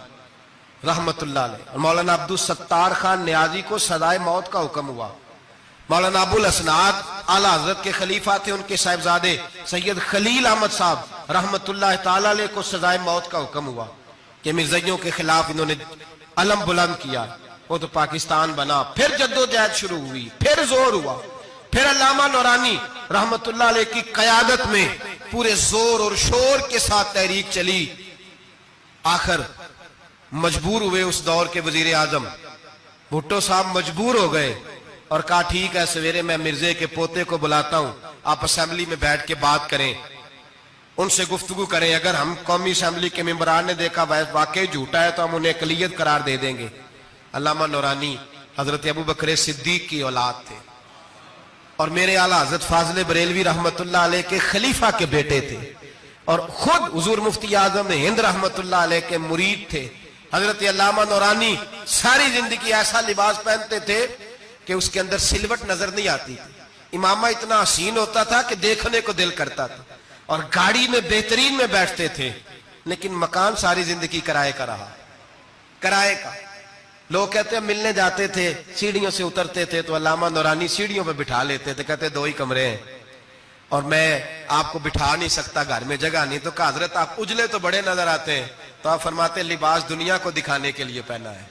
[SPEAKER 1] رحمت اللہ علیہ اور مولانا عبدالستار خان نیازی کو سزائے موت کا حکم ہوا. مولانا ابو الاسناد اعلیٰ حضرت کے خلیفہ تھے، ان کے صاحبزادے سید خلیل احمد صاحب رحمت اللہ تعالی علیہ کو سزائے موت کا حکم ہوا کہ مرزائیوں کے خلاف انہوں نے علم بلند کیا. وہ تو پاکستان بنا. پھر جدوجہد شروع ہوئی، پھر زور ہوا. پھر علامہ نورانی رحمت اللہ علیہ کی قیادت میں پورے زور اور شور کے ساتھ تحریک چلی. آخر مجبور ہوئے اس دور کے وزیر اعظم بھٹو صاحب مجبور ہو گئے اور کہا ٹھیک ہے سویرے میں مرزے کے پوتے کو بلاتا ہوں، آپ اسمبلی میں بیٹھ کے بات کریں، ان سے گفتگو کریں. اگر ہم قومی اسمبلی کے ممبران نے دیکھا واقعی جھوٹا ہے تو ہم انہیں اقلیت قرار دے دیں گے. علامہ نورانی حضرت ابو بکر صدیق کی اولاد تھے اور میرے اعلیٰ حضرت فاضل بریلوی رحمت اللہ علیہ کے خلیفہ کے بیٹے تھے، اور خود حضور مفتی اعظم ہند رحمت اللہ علیہ کے مرید تھے. حضرت علامہ نورانی ساری زندگی ایسا لباس پہنتے تھے کہ اس کے اندر سلوٹ نظر نہیں آتی تھی. امامہ اتنا حسین ہوتا تھا کہ دیکھنے کو دل کرتا تھا، اور گاڑی میں بہترین میں بیٹھتے تھے. لیکن مکان ساری زندگی کرائے کا رہا، کرائے کا. لوگ کہتے ہیں ملنے جاتے تھے، سیڑھیوں سے اترتے تھے تو علامہ نورانی سیڑھیوں پہ بٹھا لیتے تھے، کہتے 2 ہی کمرے ہیں اور میں آپ کو بٹھا نہیں سکتا، گھر میں جگہ نہیں. تو کہا حضرت آپ اجلے تو بڑے نظر آتے ہیں. تو آپ فرماتے لباس دنیا کو دکھانے کے لیے پہنا ہے،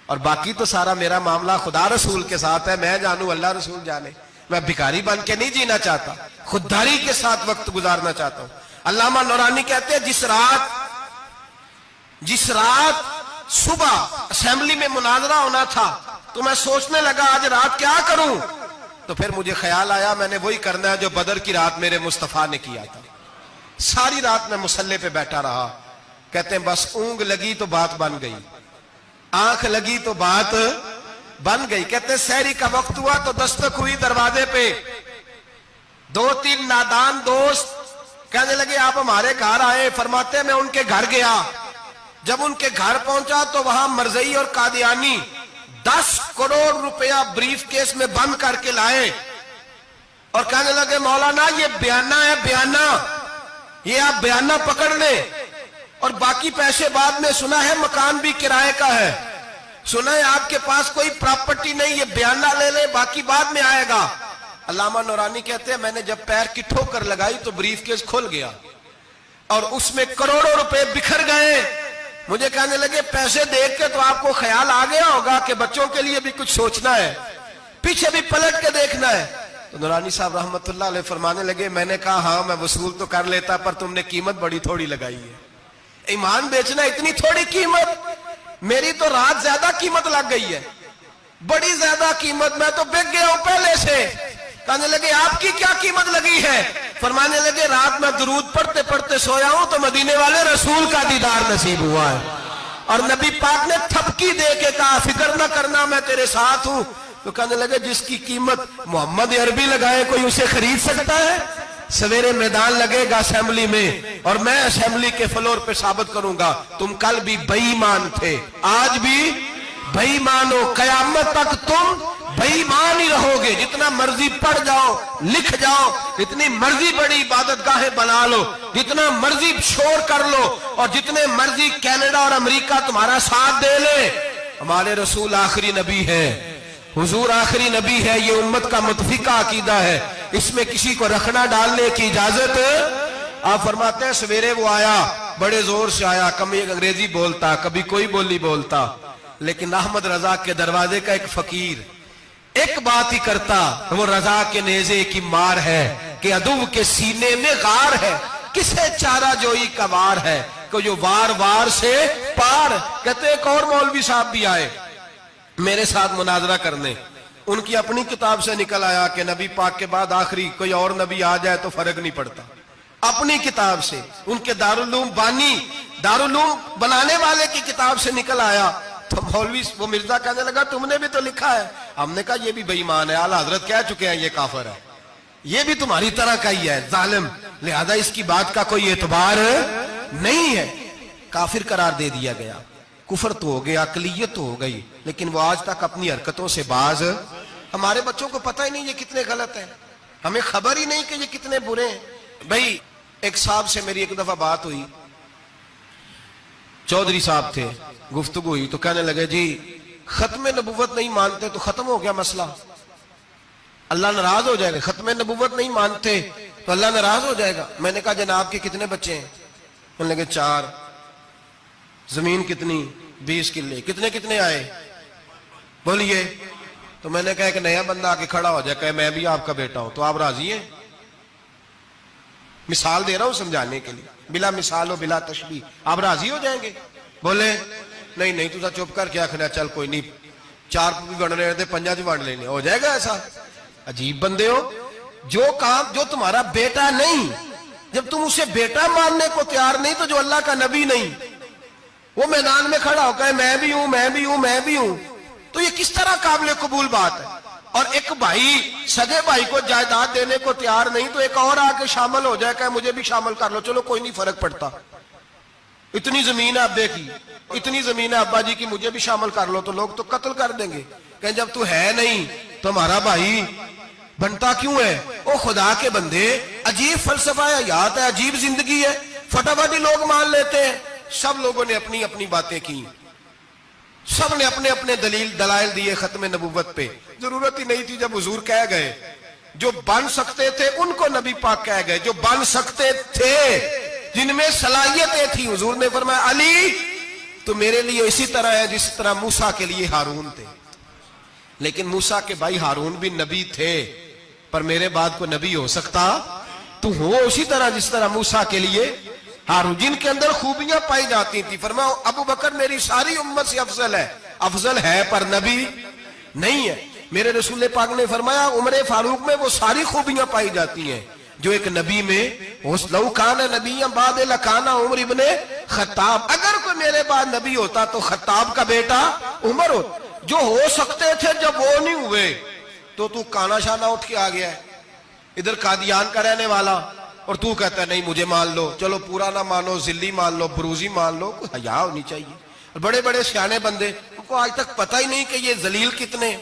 [SPEAKER 1] اور باقی تو سارا میرا معاملہ خدا رسول کے ساتھ ہے. میں جانوں اللہ رسول جانے. میں بھکاری بن کے نہیں جینا چاہتا، خودداری کے ساتھ وقت گزارنا چاہتا ہوں. علامہ نورانی کہتے ہیں جس رات صبح اسمبلی میں مناظرہ ہونا تھا تو میں سوچنے لگا آج رات کیا کروں. تو پھر مجھے خیال آیا میں نے وہی کرنا ہے جو بدر کی رات میرے مصطفیٰ نے کیا تھا. ساری رات میں مصلے پہ بیٹھا رہا. کہتے ہیں بس اونگ لگی تو بات بن گئی، آنکھ لگی تو بات بن گئی. کہتے ہیں سحری کا وقت ہوا تو دستک ہوئی دروازے پہ. 2-3 نادان دوست کہنے لگے آپ ہمارے گھر آئے. فرماتے ہیں میں ان کے گھر گیا. جب ان کے گھر پہنچا تو وہاں مرزئی اور قادیانی 10 کروڑ روپیہ بریف کیس میں بند کر کے لائے اور کہنے لگے مولانا یہ بیانہ ہے، بیانہ، یہ آپ بیانہ پکڑ لیں، اور باقی پیسے بعد میں. سنا ہے مکان بھی کرائے کا ہے، سنا ہے آپ کے پاس کوئی پراپرٹی نہیں، یہ بیانہ لے لیں باقی بعد میں آئے گا. علامہ نورانی کہتے ہیں میں نے جب پیر کی ٹھوکر لگائی تو بریف کیس کھل گیا اور اس میں کروڑوں روپے بکھر گئے. مجھے کہنے لگے پیسے دیکھ کے تو آپ کو خیال آ گیا ہوگا کہ بچوں کے لیے بھی کچھ سوچنا ہے، پیچھے بھی پلٹ کے دیکھنا ہے. تو نورانی صاحب رحمت اللہ علیہ فرمانے لگے میں نے کہا ہاں میں وصول تو کر لیتا پر تم نے قیمت بڑی تھوڑی لگائی ہے. ایمان بیچنا اتنی تھوڑی قیمت، میری تو رات زیادہ قیمت لگ گئی ہے، بڑی زیادہ قیمت، میں تو بک گیا ہوں پہلے سے. کہنے لگے آپ کی کیا قیمت لگی ہے؟ فرمانے لگے رات میں درود پڑھتے پڑھتے سویا ہوں تو مدینے والے رسول کا دیدار نصیب ہوا ہے، اور نبی پاک نے تھپکی دے کے کہا فکر نہ کرنا میں تیرے ساتھ ہوں. تو کہنے لگے جس کی قیمت محمد عربی لگائے کوئی اسے خرید سکتا ہے؟ سویرے میدان لگے گا اسمبلی میں اور میں اسمبلی کے فلور پہ ثابت کروں گا تم کل بھی بے ایمان تھے، آج بھی بے ایمان ہو، قیامت تک تم بے ایمان ہی رہو گے. جتنا مرضی پڑھ جاؤ، لکھ جاؤ، جتنی مرضی بڑی عبادت گاہیں بنا لو، جتنا مرضی شور کر لو، اور جتنے مرضی کینیڈا اور امریکہ تمہارا ساتھ دے لے، ہمارے رسول آخری نبی ہے، حضور آخری نبی ہے، یہ امت کا متفقہ عقیدہ ہے، اس میں کسی کو رکھنا ڈالنے کی اجازت۔ آپ فرماتے ہیں سویرے وہ آیا، بڑے زور سے آیا، کبھی انگریزی بولتا، کبھی کوئی بولی بولتا، لیکن احمد رضا کے دروازے کا ایک فقیر ایک بات ہی کرتا، وہ رضا کے نیزے کی مار ہے کہ عدو کے سینے میں غار ہے، کسے چارہ جوئی کا وار ہے کہ جو وار وار سے پار۔ کہتے ایک اور مولوی صاحب بھی آئے میرے ساتھ مناظرہ کرنے، ان کی اپنی کتاب سے نکل آیا کہ نبی پاک کے بعد آخری کوئی اور نبی آ جائے تو فرق نہیں پڑتا، اپنی کتاب سے، ان کے دارالعلوم بانی، دارالعلوم بنانے والے کی کتاب سے نکل آیا۔ تو مولوی وہ مرزا کہنے لگا تم نے بھی تو لکھا ہے، ہم نے کہا یہ بھی بے ایمان ہے، اعلیٰ حضرت کہہ چکے ہیں یہ کافر ہے، یہ بھی تمہاری طرح کا ہی ہے ظالم، لہذا اس کی بات کا کوئی اعتبار نہیں ہے، کافر قرار دے دیا گیا۔ کفر تو ہو گیا، اقلیت تو ہو گئی، لیکن وہ آج تک اپنی حرکتوں سے باز۔ ہمارے بچوں کو پتہ ہی نہیں یہ کتنے غلط ہیں، ہمیں خبر ہی نہیں کہ یہ کتنے برے ہیں۔ بھائی ایک صاحب سے میری ایک دفعہ بات ہوئی، چودھری صاحب تھے، گفتگو ہوئی تو کہنے لگے جی ختم نبوت نہیں مانتے تو ختم ہو گیا مسئلہ، اللہ ناراض ہو جائے گا، ختم نبوت نہیں مانتے تو اللہ ناراض ہو جائے گا۔ میں نے کہا جناب کے کتنے بچے ہیں؟ کہنے لگے 4، زمین کتنی؟ 20 کلے، کتنے آئے بولیے؟ تو میں نے کہا ایک نیا بندہ آ کے کھڑا ہو جائے کہ میں بھی آپ کا بیٹا ہوں، تو آپ راضی ہیں؟ مثال دے رہا ہوں سمجھانے کے لیے، بلا مثال و بلا تشبیہ، آپ راضی ہو جائیں گے؟ بولے نہیں تو چپ کر کے آخنا چل کوئی نہیں، 4 بھی بن رہے تھے 5 بھی بن لینے، ہو جائے گا ایسا؟ عجیب بندے ہو، جو کام جو تمہارا بیٹا نہیں، جب تم اسے بیٹا ماننے کو تیار نہیں تو جو اللہ کا نبی نہیں، وہ میدان میں کھڑا ہو کہ میں بھی ہوں، تو یہ کس طرح قابل قبول بات ہے؟ اور ایک بھائی سگے بھائی کو جائیداد دینے کو تیار نہیں تو ایک اور آ کے شامل ہو جائے کہ مجھے بھی شامل کر لو، چلو کوئی نہیں فرق پڑتا، اتنی زمین ہے ابے کی، اتنی زمین ہے ابا جی کی، مجھے بھی شامل کر لو، تو لوگ تو قتل کر دیں گے کہ جب تو ہے نہیں تو ہمارا بھائی بنتا کیوں ہے؟ او خدا کے بندے، عجیب فلسفہ حیات ہے، عجیب زندگی ہے، فٹافٹ لوگ مان لیتے ہیں۔ سب لوگوں نے اپنی اپنی باتیں کی، سب نے اپنے اپنے دلائل دیے ختم نبوت پہ، ضرورت ہی نہیں تھی، جب حضور کہہ گئے، جو بن سکتے تھے ان کو نبی پاک کہہ گئے، جو بن سکتے تھے جن میں صلاحیتیں تھی، حضور نے فرمایا علی تو میرے لیے اسی طرح ہے جس طرح موسیٰ کے لیے ہارون تھے، لیکن موسیٰ کے بھائی ہارون بھی نبی تھے، پر میرے بعد کو نبی ہو سکتا تو ہو اسی طرح جس طرح موسیٰ کے لیے ہارون، جن کے اندر خوبیاں پائی جاتی تھی۔ فرمایا ابو بکر میری ساری امت سے افضل ہے پر نبی نہیں ہے۔ میرے رسول پاک نے فرمایا عمر فاروق میں وہ ساری خوبیاں پائی جاتی ہیں جو ایک نبی میں، لو کان نبی بعد لکان عمر ابن خطاب، اگر کوئی میرے بعد نبی ہوتا تو خطاب کا بیٹا عمر ہوتا۔ جو ہو سکتے تھے جب وہ نہیں ہوئے تو کانا شانہ اٹھ کے آ گیا ہے، ادھر قادیان کا رہنے والا، اور تو کہتا ہے نہیں مجھے مان لو، چلو پورا نہ مانو، ذلی مان لو، بروزی مان لو، کوئی حیا ہونی چاہیے۔ بڑے بڑے سیانے بندے، ان کو آج تک پتہ ہی نہیں کہ یہ ذلیل کتنے،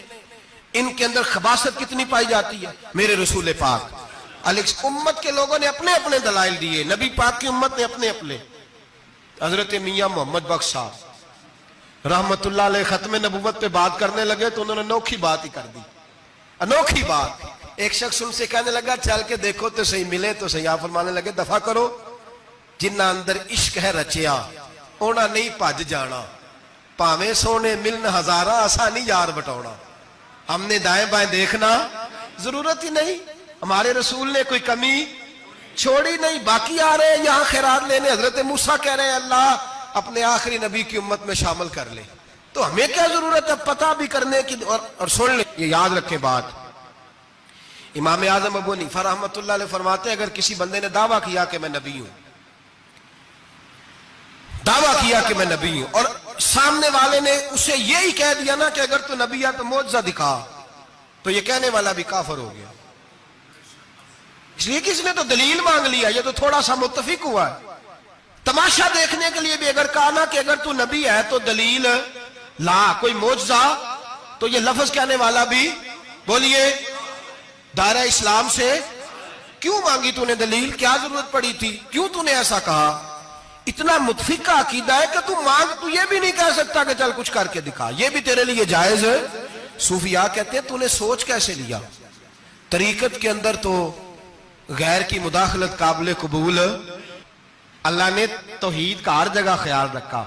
[SPEAKER 1] ان کے اندر خباثت کتنی پائی جاتی ہے۔ میرے رسول پاک امت کے لوگوں نے اپنے اپنے دلائل دیے، نبی پاک کی امت نے اپنے اپنے۔ حضرت میاں محمد بخش صاحب رحمت اللہ علیہ ختم نبوت پہ بات کرنے لگے تو انہوں نے انوکھی بات ہی کر دی، انوکھی بات۔ ایک شخص ان سے کہنے لگا چل کے دیکھو تو صحیح، ملے تو صحیح۔ آپ فرمانے لگے دفع کرو، جنہ اندر عشق ہے رچیا اونا نہیں پج جانا، پاویں سونے ملن ہزارہ آسانی یار بٹاؤنا۔ ہم نے دائیں بائیں دیکھنا ضرورت ہی نہیں، ہمارے رسول نے کوئی کمی چھوڑی نہیں، باقی آ رہے ہیں یہاں خیرات لینے۔ حضرت موسیٰ کہہ رہے ہیں اللہ اپنے آخری نبی کی امت میں شامل کر لے، تو ہمیں کیا ضرورت ہے پتہ بھی کرنے کی؟ اور سن لیں، یہ یاد رکھیں بات، امام اعظم ابو حنیفہ رحمۃ اللہ علیہ فرماتے ہیں اگر کسی بندے نے دعویٰ کیا کہ میں نبی ہوں، دعویٰ کیا کہ میں نبی ہوں، اور سامنے والے نے اسے یہی کہہ دیا نا کہ اگر تو نبی ہے تو معجزہ دکھا، تو یہ کہنے والا بھی کافر ہو گیا، اس لیے کہ اس نے تو دلیل مانگ لیا، یہ تو تھوڑا سا متفق ہوا ہے۔ تماشا دیکھنے کے لیے بھی اگر کہا نا کہ اگر تو نبی ہے تو دلیل لا، کوئی معجزہ، تو یہ لفظ کہنے والا بھی بولیے دائرہ اسلام سے کیوں مانگی تو نے دلیل؟ کیا ضرورت پڑی تھی؟ کیوں تو نے ایسا کہا؟ اتنا متفقہ عقیدہ ہے کہ تو مانگ تو یہ بھی نہیں کہہ سکتا کہ چل کچھ کر کے دکھا، یہ بھی تیرے لیے جائز ہے۔ صوفیاء کہتے ہیں تو نے سوچ کیسے لیا؟ طریقت کے اندر تو غیر کی مداخلت قابل قبول، اللہ نے توحید کا ہر جگہ خیال رکھا،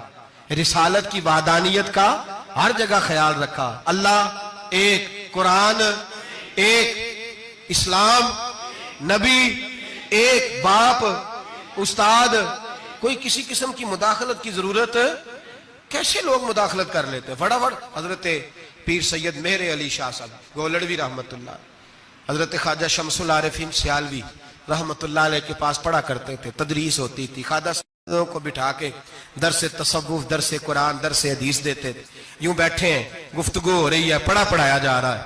[SPEAKER 1] رسالت کی وحدانیت کا ہر جگہ خیال رکھا۔ اللہ ایک، قرآن ایک، اسلام، نبی ایک، باپ، استاد، کوئی کسی قسم کی مداخلت کی ضرورت؟ کیسے لوگ مداخلت کر لیتے ہیں؟ فٹافٹ حضرت پیر سید مہر علی شاہ صاحب گولڑوی رحمت اللہ، حضرت خواجہ شمس العارفین سیالوی رحمت اللہ علیہ کے پاس پڑھا کرتے تھے، تدریس ہوتی تھی، خواجہ صاحبوں کو بٹھا کے درس تصوف، درس قرآن، درس حدیث دیتے تھے۔ یوں بیٹھے ہیں، گفتگو ہو رہی ہے، پڑھایا جا رہا ہے،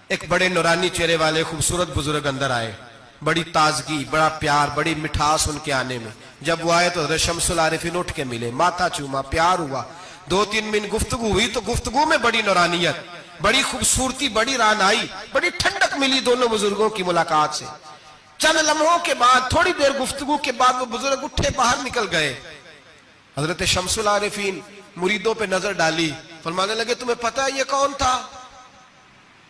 [SPEAKER 1] ایک بڑے نورانی چہرے والے خوبصورت بزرگ اندر آئے، بڑی تازگی، بڑا پیار، بڑی مٹھاس ان کے آنے میں۔ جب وہ آئے تو حضرت شمس العارفین اٹھ کے ملے، ماتھا چوما، پیار ہوا، 2-3 منٹ گفتگو ہوئی تو گفتگو میں بڑی نورانیت، بڑی خوبصورتی، بڑی رانائی، بڑی ٹھنڈک ملی دونوں بزرگوں کی ملاقات سے۔ چند لمحوں کے بعد، تھوڑی دیر گفتگو کے بعد وہ بزرگ اٹھے باہر نکل گئے۔ حضرت شمس العارفین مریدوں پہ نظر ڈالی، فرمانے لگے تمہیں پتہ ہے یہ کون تھا؟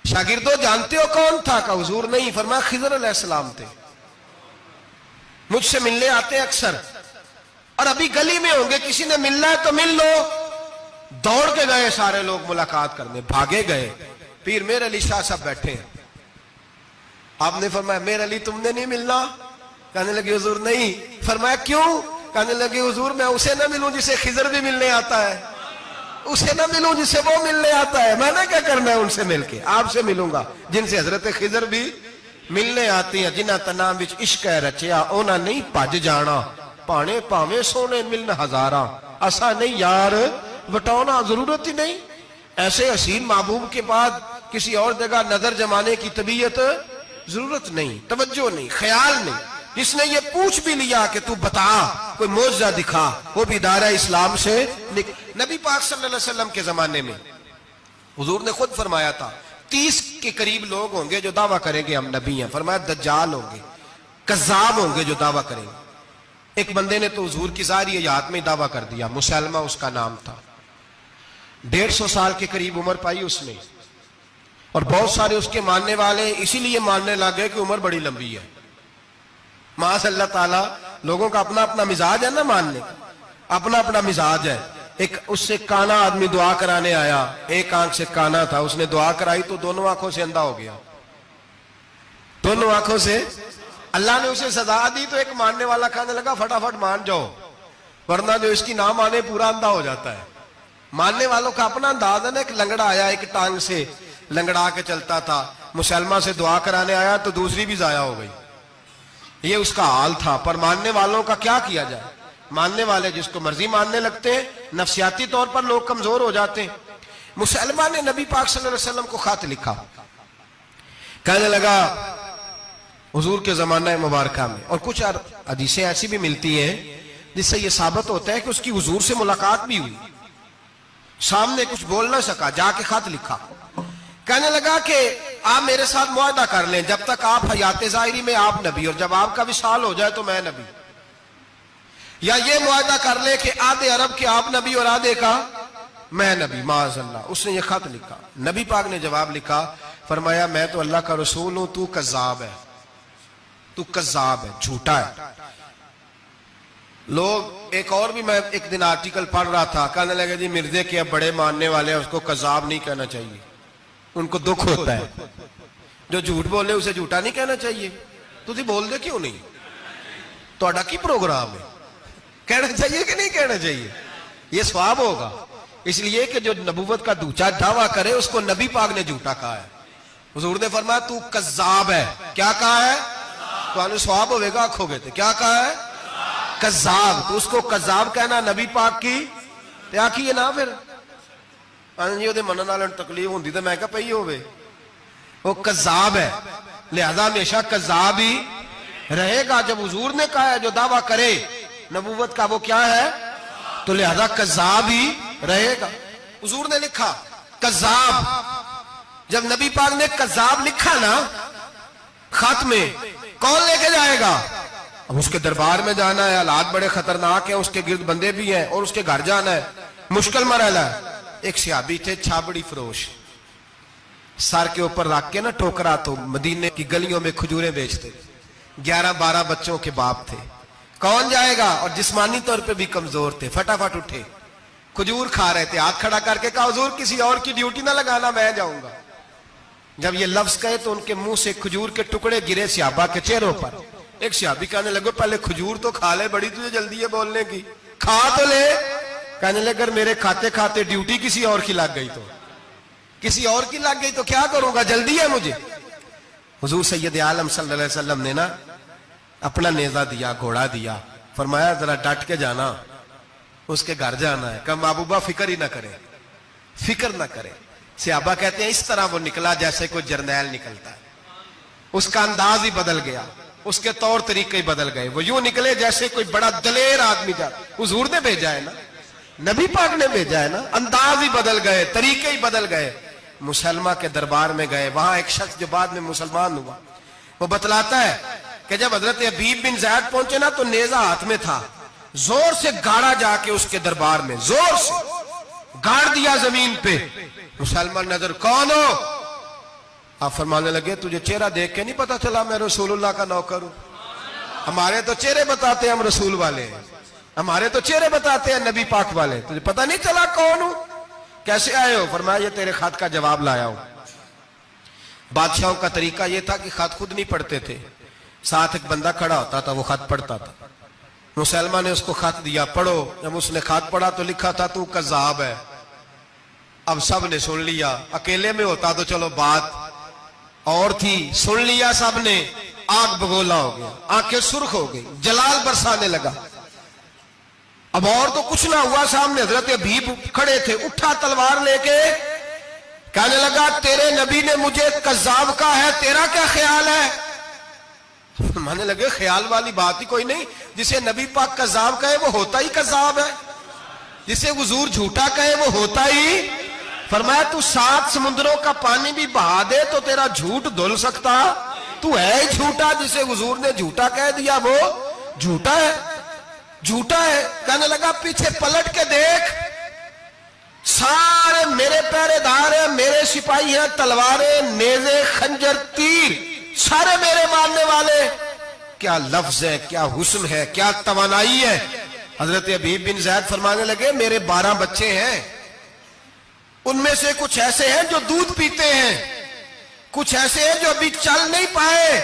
[SPEAKER 1] شاگردوں جانتے ہو کون تھا؟ کہا حضور نہیں۔ فرمایا خضر علیہ السلام تھے، مجھ سے ملنے آتے ہیں اکثر، اور ابھی گلی میں ہوں گے، کسی نے ملنا ہے تو مل لو۔ دوڑ کے گئے سارے لوگ ملاقات کرنے، بھاگے گئے۔ پیر میر علی شاہ صاحب بیٹھے ہیں، آپ نے فرمایا میر علی تم نے نہیں ملنا؟ کہنے لگے حضور نہیں۔ فرمایا کیوں؟ کہنے لگے حضور میں اسے نہ ملوں جسے خضر بھی ملنے آتا ہے، اسے نہ ملوں جسے وہ ملنے آتا ہے، میں نے کیا کرنا ہے ان سے مل کے؟ آپ سے ملوں گا جن سے حضرت خضر بھی ملنے آتی ہیں۔ جنہ تنام وچ عشق ہے رچیا اونا نہیں پج جانا، پانے پاویں سونے ملن ہزاراں، اسا نہیں یار وٹانا، ضرورت ہی نہیں۔ ایسے حسین محبوب کے بعد کسی اور جگہ نظر جمانے کی طبیعت ضرورت نہیں، توجہ نہیں، خیال نہیں۔ جس نے یہ پوچھ بھی لیا کہ تو بتا، کوئی معجزہ دکھا، وہ بھی دائرہ اسلام سے نبی پاک صلی اللہ علیہ وسلم کے زمانے میں حضور نے خود فرمایا تھا 30 کے قریب لوگ ہوں گے جو دعویٰ کریں گے ہم نبی ہیں۔ فرمایا دجال ہوں گے، کذاب ہوں گے جو دعویٰ کریں گے۔ ایک بندے نے تو حضور کی ظاہری حیات میں دعویٰ کر دیا، مسلمہ اس کا نام تھا، 150 سال کے قریب عمر پائی اس نے، اور بہت سارے اس کے ماننے والے اسی لیے ماننے لگے کہ عمر بڑی لمبی ہے۔ معاذ اللہ تعالیٰ، لوگوں کا اپنا اپنا مزاج ہے نا، ماننے کا اپنا اپنا مزاج ہے۔ ایک اس سے کانا آدمی دعا کرانے آیا، ایک آنکھ سے کانا تھا، اس نے دعا کرائی تو دونوں آنکھوں سے اندھا ہو گیا، دونوں آنکھوں سے۔ اللہ نے اسے سزا دی تو ایک ماننے والا کہنے لگا فٹافٹ مان جاؤ، ورنہ جو اس کی نہ مانے پورا اندھا ہو جاتا ہے۔ ماننے والوں کا اپنا انداز ہے نا۔ ایک لنگڑا آیا، ایک ٹانگ سے لنگڑا کے چلتا تھا، مسلمہ سے دعا کرانے آیا تو دوسری بھی ضائع ہو گئی، یہ اس کا حال تھا۔ پر ماننے والوں کا کیا کیا جائے؟ ماننے والے جس کو مرضی ماننے لگتے ہیں، نفسیاتی طور پر لوگ کمزور ہو جاتے ہیں۔ مسلمہ نے نبی پاک صلی اللہ علیہ وسلم کو خط لکھا، کہنے لگا حضور کے زمانہ مبارکہ میں، اور کچھ حدیثیں ایسی بھی ملتی ہیں جس سے یہ ثابت ہوتا ہے کہ اس کی حضور سے ملاقات بھی ہوئی، سامنے کچھ بول نہ سکا، جا کے خط لکھا، کہنے لگا کہ آپ میرے ساتھ معاہدہ کر لیں، جب تک آپ حیات ظاہری میں آپ نبی، اور جب آپ کا وصال ہو جائے تو میں نبی، یا یہ معاہدہ کر لیں کہ آدھے عرب کے آپ نبی اور آدھے کا میں نبی۔ معاذ اللہ، اس نے یہ خط لکھا۔ نبی پاک نے جواب لکھا، فرمایا میں تو اللہ کا رسول ہوں، تو کذاب ہے، تو کذاب ہے، جھوٹا ہے۔ لوگ ایک اور بھی، میں ایک دن آرٹیکل پڑھ رہا تھا، کہنے لگے جی مرزے کے اب بڑے ماننے والے ہیں، اس کو کذاب نہیں کہنا چاہیے، ان کو دکھ ہوتا ہے، جو جھوٹ بولے اسے جھوٹا نہیں کہنا چاہیے۔ تو تھی بول دے کیوں نہیں؟ تو اڈا کی پروگرام ہے، کہنا چاہیے کہ نہیں کہنا چاہیے؟ یہ ثواب ہوگا، اس لیے کہ جو نبوت کا دوچا دعویٰ کرے اس کو نبی پاک نے جھوٹا کہا ہے۔ حضور نے فرمایا تو کذاب ہے، کیا کہا ہے؟ تو آنے ثواب ہوئے گا، آنکھو گے تھے، کیا کہا ہے؟ کذاب۔ تو اس کو کذاب کہنا نبی پاک کی کیا کیے نا، پھر جی وہ منن والے تکلیف ہوندی تو میں کہا پئی ہوئے، وہ کذاب ہے، لہذا ہمیشہ کذاب ہی رہے گا۔ جب حضور نے کہا ہے جو دعویٰ کرے نبوت کا وہ کیا ہے، تو لہذا کذاب ہی رہے گا۔ حضور نے لکھا کذاب، جب نبی پاک نے کذاب لکھا نا خط میں، کون لے کے جائے گا؟ اب اس کے دربار میں جانا ہے، حالات بڑے خطرناک ہیں، اس کے گرد بندے بھی ہیں اور اس کے گھر جانا ہے، مشکل مرحلہ ہے۔ ایک صحابی تھے چھابڑی فروش، سر کے اوپر رکھ کے نا ٹوکرا، تو مدینے کی گلیوں میں کھجوریں بیچتے، 11-12 بچوں کے باپ تھے۔ کون جائے گا؟ اور جسمانی طور پہ بھی کمزور تھے، فٹافٹ اٹھے، کھجور کھا رہے تھے، ہاتھ کھڑا کر کے کہا حضور کسی اور کی ڈیوٹی نہ لگانا، میں جاؤں گا۔ جب یہ لفظ کہے تو ان کے منہ سے کھجور کے ٹکڑے گرے صحابہ کے چہروں پر۔ ایک صحابی کہنے لگے پہلے کھجور تو کھا لے، بڑی تجھے جلدی ہے بولنے کی، کھا تو لے۔ کہنے لگے اگر میرے کھاتے کھاتے ڈیوٹی کسی اور کی لگ گئی تو، کسی اور کی لگ گئی تو کیا کروں گا، جلدی ہے مجھے۔ حضور سید عالم صلی اللہ علیہ وسلم نے نا اپنا نیزہ دیا، گھوڑا دیا، فرمایا ذرا ڈٹ کے جانا، اس کے گھر جانا ہے۔ کہا محبوبہ فکر ہی نہ کرے، فکر نہ کرے۔ صحابہ کہتے ہیں اس طرح وہ نکلا جیسے کوئی جرنیل نکلتا ہے، اس کا انداز ہی بدل گیا، اس کے طور طریقے ہی بدل گئے، وہ یوں نکلے جیسے کوئی بڑا دلیر آدمی جاتا۔ حضور نے بھیجا ہے نا، نبی پاک نے بھیجا ہے نا، انداز ہی بدل گئے، طریقے ہی بدل گئے۔ مسلمہ کے دربار میں گئے، وہاں ایک شخص جو بعد میں مسلمان ہوا، وہ بتلاتا ہے کہ جب حضرت حبیب بن زید پہنچے نا تو نیزہ ہاتھ میں تھا، زور سے گاڑا جا کے اس کے دربار میں، زور سے گاڑ دیا زمین پہ۔ مسلمان نظر، کون ہو؟ آپ فرمانے لگے تجھے چہرہ دیکھ کے نہیں پتا چلا میں رسول اللہ کا نوکر ہوں؟ ہمارے تو چہرے بتاتے ہیں ہم رسول والے ہیں، ہمارے تو چہرے بتاتے ہیں نبی پاک والے، تجھے پتا نہیں چلا کون ہوں؟ کیسے آئے ہو؟ فرمایا یہ تیرے خط کا جواب لایا ہوں۔ بادشاہوں کا طریقہ یہ تھا کہ خط خود نہیں پڑھتے تھے، ساتھ ایک بندہ کھڑا ہوتا تھا، وہ خط پڑھتا تھا۔ مسلمان نے اس کو خط دیا، پڑھو۔ جب اس نے خط پڑھا تو لکھا تھا تو کذاب ہے۔ اب سب نے سن لیا، اکیلے میں ہوتا تو چلو بات اور تھی، سن لیا سب نے، آگ بگولا ہو گیا، آنکھیں سرخ ہو گئی، جلال برسانے لگا۔ اب اور تو کچھ نہ ہوا، سامنے حضرت حبیب کھڑے تھے، اٹھا تلوار لے کے کہنے لگا تیرے نبی نے مجھے کذاب کہا ہے، تیرا کیا خیال ہے؟ مانے لگے خیال والی بات ہی کوئی نہیں، جسے نبی پاک کذاب کہے وہ ہوتا ہی کذاب ہے، جسے حضور جھوٹا کہے وہ ہوتا ہی۔ فرمایا تو 7 سمندروں کا پانی بھی بہا دے تو تیرا جھوٹ دھل سکتا، تو ہے ہی جھوٹا، جسے حضور نے جھوٹا کہہ دیا وہ جھوٹا ہے، جھوٹا ہے۔ کہنے لگا پیچھے پلٹ کے دیکھ، سارے میرے پہرے دار ہیں، میرے سپاہی ہیں، تلواریں، نیزے، خنجر، تیر، سارے میرے ماننے والے۔ کیا لفظ ہے، کیا حسن ہے، کیا توانائی ہے۔ حضرت حبیب بن زید فرمانے لگے میرے 12 بچے ہیں، ان میں سے کچھ ایسے ہیں جو دودھ پیتے ہیں، کچھ ایسے ہیں جو ابھی چل نہیں پائے۔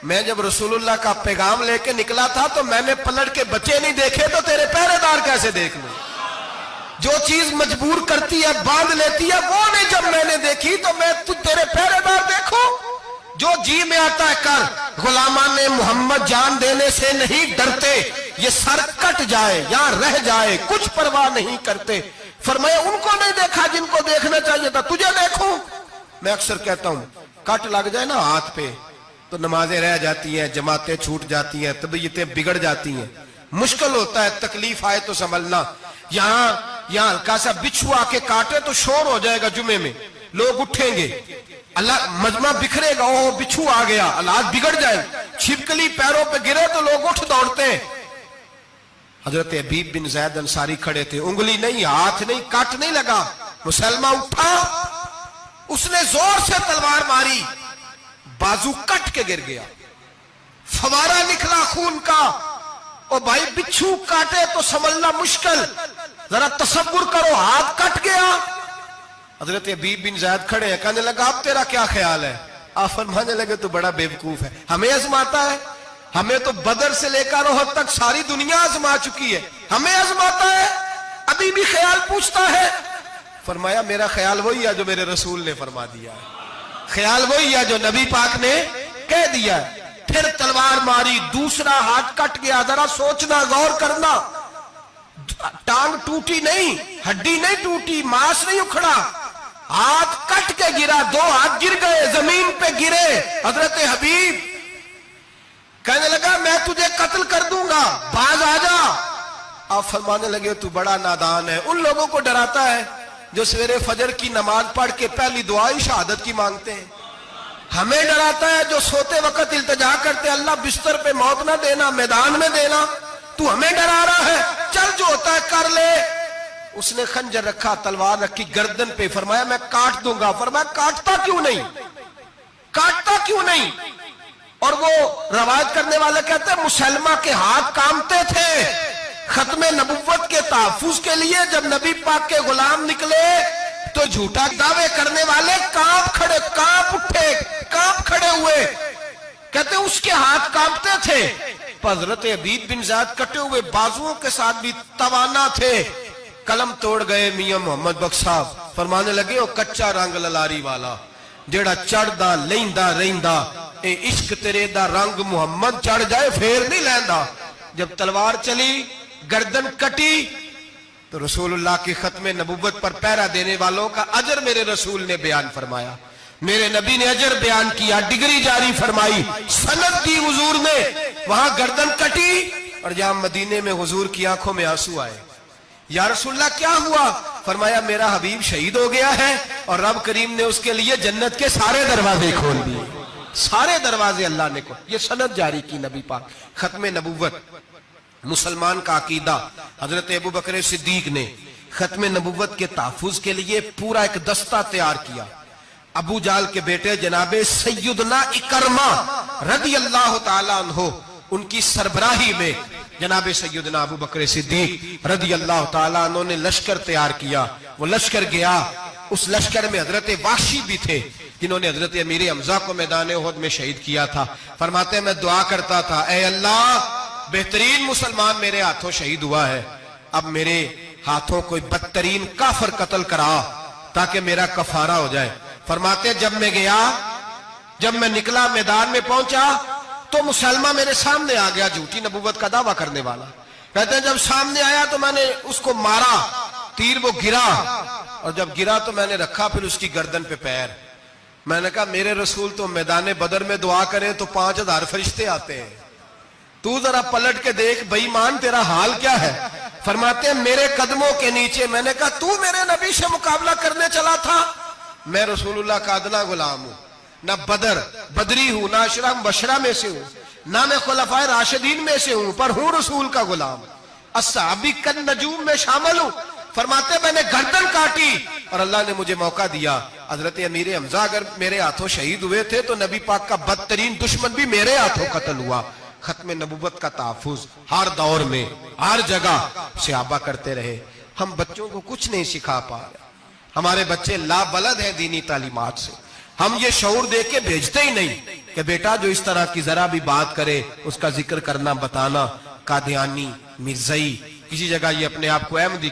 [SPEAKER 1] میں جب رسول اللہ کا پیغام لے کے نکلا تھا تو میں نے پلٹ کے بچے نہیں دیکھے تو تیرے پہرے دار کیسے دیکھ لوں؟ جو چیز مجبور کرتی ہے، باندھ لیتی ہے، وہ نہیں جب میں نے دیکھی تو میں تیرے پہرے دار دیکھوں؟ جو جی میں آتا ہے کر، غلامان محمد جان دینے سے نہیں ڈرتے، یہ سر کٹ جائے یا رہ جائے کچھ پرواہ نہیں کرتے۔ فرمایا ان کو نہیں دیکھا جن کو دیکھنا چاہیے تھا، تجھے دیکھوں؟ میں اکثر کہتا ہوں کٹ لگ جائے نا ہاتھ پہ تو نمازیں رہ جاتی ہیں، جماعتیں چھوٹ جاتی ہیں، طبیعتیں بگڑ جاتی ہیں، مشکل ہوتا ہے، تکلیف آئے تو سنبھلنا۔ یہاں ہلکا سا بچھو آ کے کاٹے تو شور ہو جائے گا، جمعے میں لوگ اٹھیں گے، اللہ مجمع بکھرے گا، اوہ بچھو آ گیا، حالات بگڑ جائے، چھپکلی پیروں پہ گرے تو لوگ اٹھ دوڑتے ہیں۔ حضرت حبیب بن زید انصاری کھڑے تھے، انگلی نہیں، ہاتھ نہیں، کٹ نہیں لگا، مسلمہ اٹھا، اس نے زور سے تلوار ماری، بازو کٹ کے گر گیا، فوارہ نکلا خون کا۔ او بھائی بچھو کاٹے تو سنبھلنا مشکل، ذرا تصور کرو ہاتھ کٹ گیا۔ حضرت حبیب بن زید کھڑے ہیں، کہنے لگا اب تیرا کیا خیال ہے؟ آپ فرمانے لگے تو بڑا بیوقوف ہے، ہمیں آزماتا ہے، ہمیں تو بدر سے لے کر احد تک ساری دنیا آزما چکی ہے، ہمیں آزماتا ہے، ابھی بھی خیال پوچھتا ہے۔ فرمایا میرا خیال وہی ہے جو میرے رسول نے فرما دیا ہے، خیال وہی ہے جو نبی پاک نے کہہ دیا ہے۔ پھر تلوار ماری، دوسرا ہاتھ کٹ گیا، ذرا سوچنا، غور کرنا، ٹانگ ٹوٹی نہیں، ہڈی نہیں ٹوٹی، ماس نہیں اکھڑا، ہاتھ کٹ کے گرا، 2 ہاتھ گر گئے، زمین پہ گرے۔ حضرت حبیب کہنے لگا میں تجھے قتل کر دوں گا، باز آ جا۔ آپ فرمانے لگے تو بڑا نادان ہے، ان لوگوں کو ڈراتا ہے جو سویرے فجر کی نماز پڑھ کے پہلی دعا ہی شہادت کی مانگتے ہیں، ہمیں ڈراتا ہے جو سوتے وقت التجا کرتے اللہ بستر پہ موت نہ دینا، میدان میں دینا، تو ہمیں ڈرا رہا ہے، چل جو ہوتا ہے کر لے۔ اس نے خنجر رکھا، تلوار رکھی گردن پہ، فرمایا میں کاٹ دوں گا۔ فرمایا کاٹتا کیوں نہیں، کاٹتا کیوں نہیں؟ اور وہ روایت کرنے والے کہتے ہیں مسلمہ کے ہاتھ کامتے تھے ختم نبوت کے تحفظ کے لیے۔ جب نبی پاک کے غلام نکلے تو جھوٹا دعوے کرنے والے کانپ اٹھے، کانپ کھڑے ہوئے، کہتے ہیں اس کے ہاتھ کانپتے تھے۔ حضرت عبید بن زید کٹے ہوئے بازوؤں کے ساتھ بھی توانا تھے، قلم توڑ گئے میاں محمد بخش صاحب، فرمانے لگے وہ کچا رنگ للاری والا جیڑا چڑھدا لیندا رہندا، اے عشق تیرے دا رنگ محمد چڑھ جائے پھر نہیں لیندا۔ جب تلوار چلی، گردن کٹی، تو رسول اللہ کی ختم نبوت پر پہرا دینے والوں کا اجر میرے رسول نے بیان فرمایا، میرے نبی نے اجر بیان کیا، ڈگری جاری فرمائی، سند دی حضور نے، وہاں گردن کٹی، اور جہاں مدینے میں حضور کی آنکھوں میں آنسو آئے۔ یا رسول اللہ کیا ہوا؟ فرمایا میرا حبیب شہید ہو گیا ہے اور رب کریم نے اس کے لیے جنت کے سارے دروازے کھول دیے، سارے دروازے اللہ نے کھول۔ یہ سند جاری کی نبی پاک، ختم نبوت مسلمان کا عقیدہ۔ حضرت ابو بکر صدیق نے ختم نبوت کے تحفظ کے لیے پورا ایک دستہ تیار کیا۔ ابو جال کے بیٹے جناب سیدنا اکرمہ رضی اللہ تعالیٰ عنہ، ان کی سربراہی میں جناب سیدنا ابو بکر صدیق رضی اللہ تعالیٰ عنہ نے لشکر تیار کیا۔ وہ لشکر گیا، اس لشکر میں حضرت وحشی بھی تھے جنہوں نے حضرت امیر حمزہ کو میدان احد میں شہید کیا تھا۔ فرماتے ہیں میں دعا کرتا تھا اے اللہ بہترین مسلمان میرے ہاتھوں شہید ہوا ہے، اب میرے ہاتھوں کوئی بدترین کافر قتل کرا تاکہ میرا کفارہ ہو جائے۔ فرماتے جب میں گیا، جب میں نکلا میدان میں پہنچا تو مسلمہ میرے سامنے آ گیا، جھوٹی نبوت کا دعویٰ کرنے والا۔ کہتے ہیں جب سامنے آیا تو میں نے اس کو مارا، تیر وہ گرا، اور جب گرا تو میں نے رکھا پھر اس کی گردن پہ پیر۔ میں نے کہا میرے رسول تو میدان بدر میں دعا کریں تو 5000 فرشتے آتے ہیں، تو ذرا پلٹ کے دیکھ بے ایمان تیرا حال کیا ہے؟ فرماتے ہیں میرے قدموں کے نیچے۔ میں نے کہا تو میرے نبی سے مقابلہ کرنے چلا تھا؟ میں رسول اللہ کا ادنا غلام ہوں، نہ بدری ہوں، نہ اشرا مبشرہ میں سے ہوں، نہ میں خلفائے راشدین میں سے ہوں، پر ہوں رسول کا غلام، الصحابی کالنجوم میں شامل ہوں۔ فرماتے میں نے گردن کاٹی اور اللہ نے مجھے موقع دیا۔ حضرت امیر حمزہ اگر میرے ہاتھوں شہید ہوئے تھے تو نبی پاک کا بدترین دشمن بھی میرے ہاتھوں قتل ہوا۔ ختم نبوت کا تحفظ ہر دور میں ہر جگہ صحابہ کرتے رہے۔ ہم بچوں کو کچھ نہیں سکھا پا رہے، ہمارے بچے لا بلد ہیں دینی تعلیمات سے، ہم یہ شعور دے کے بھیجتے ہی نہیں کہ بیٹا جو اس طرح کی ذرا بھی بات کرے اس کا ذکر کرنا، بتانا، قادیانی، مرزائی، کسی جگہ یہ اپنے آپ کو احمدی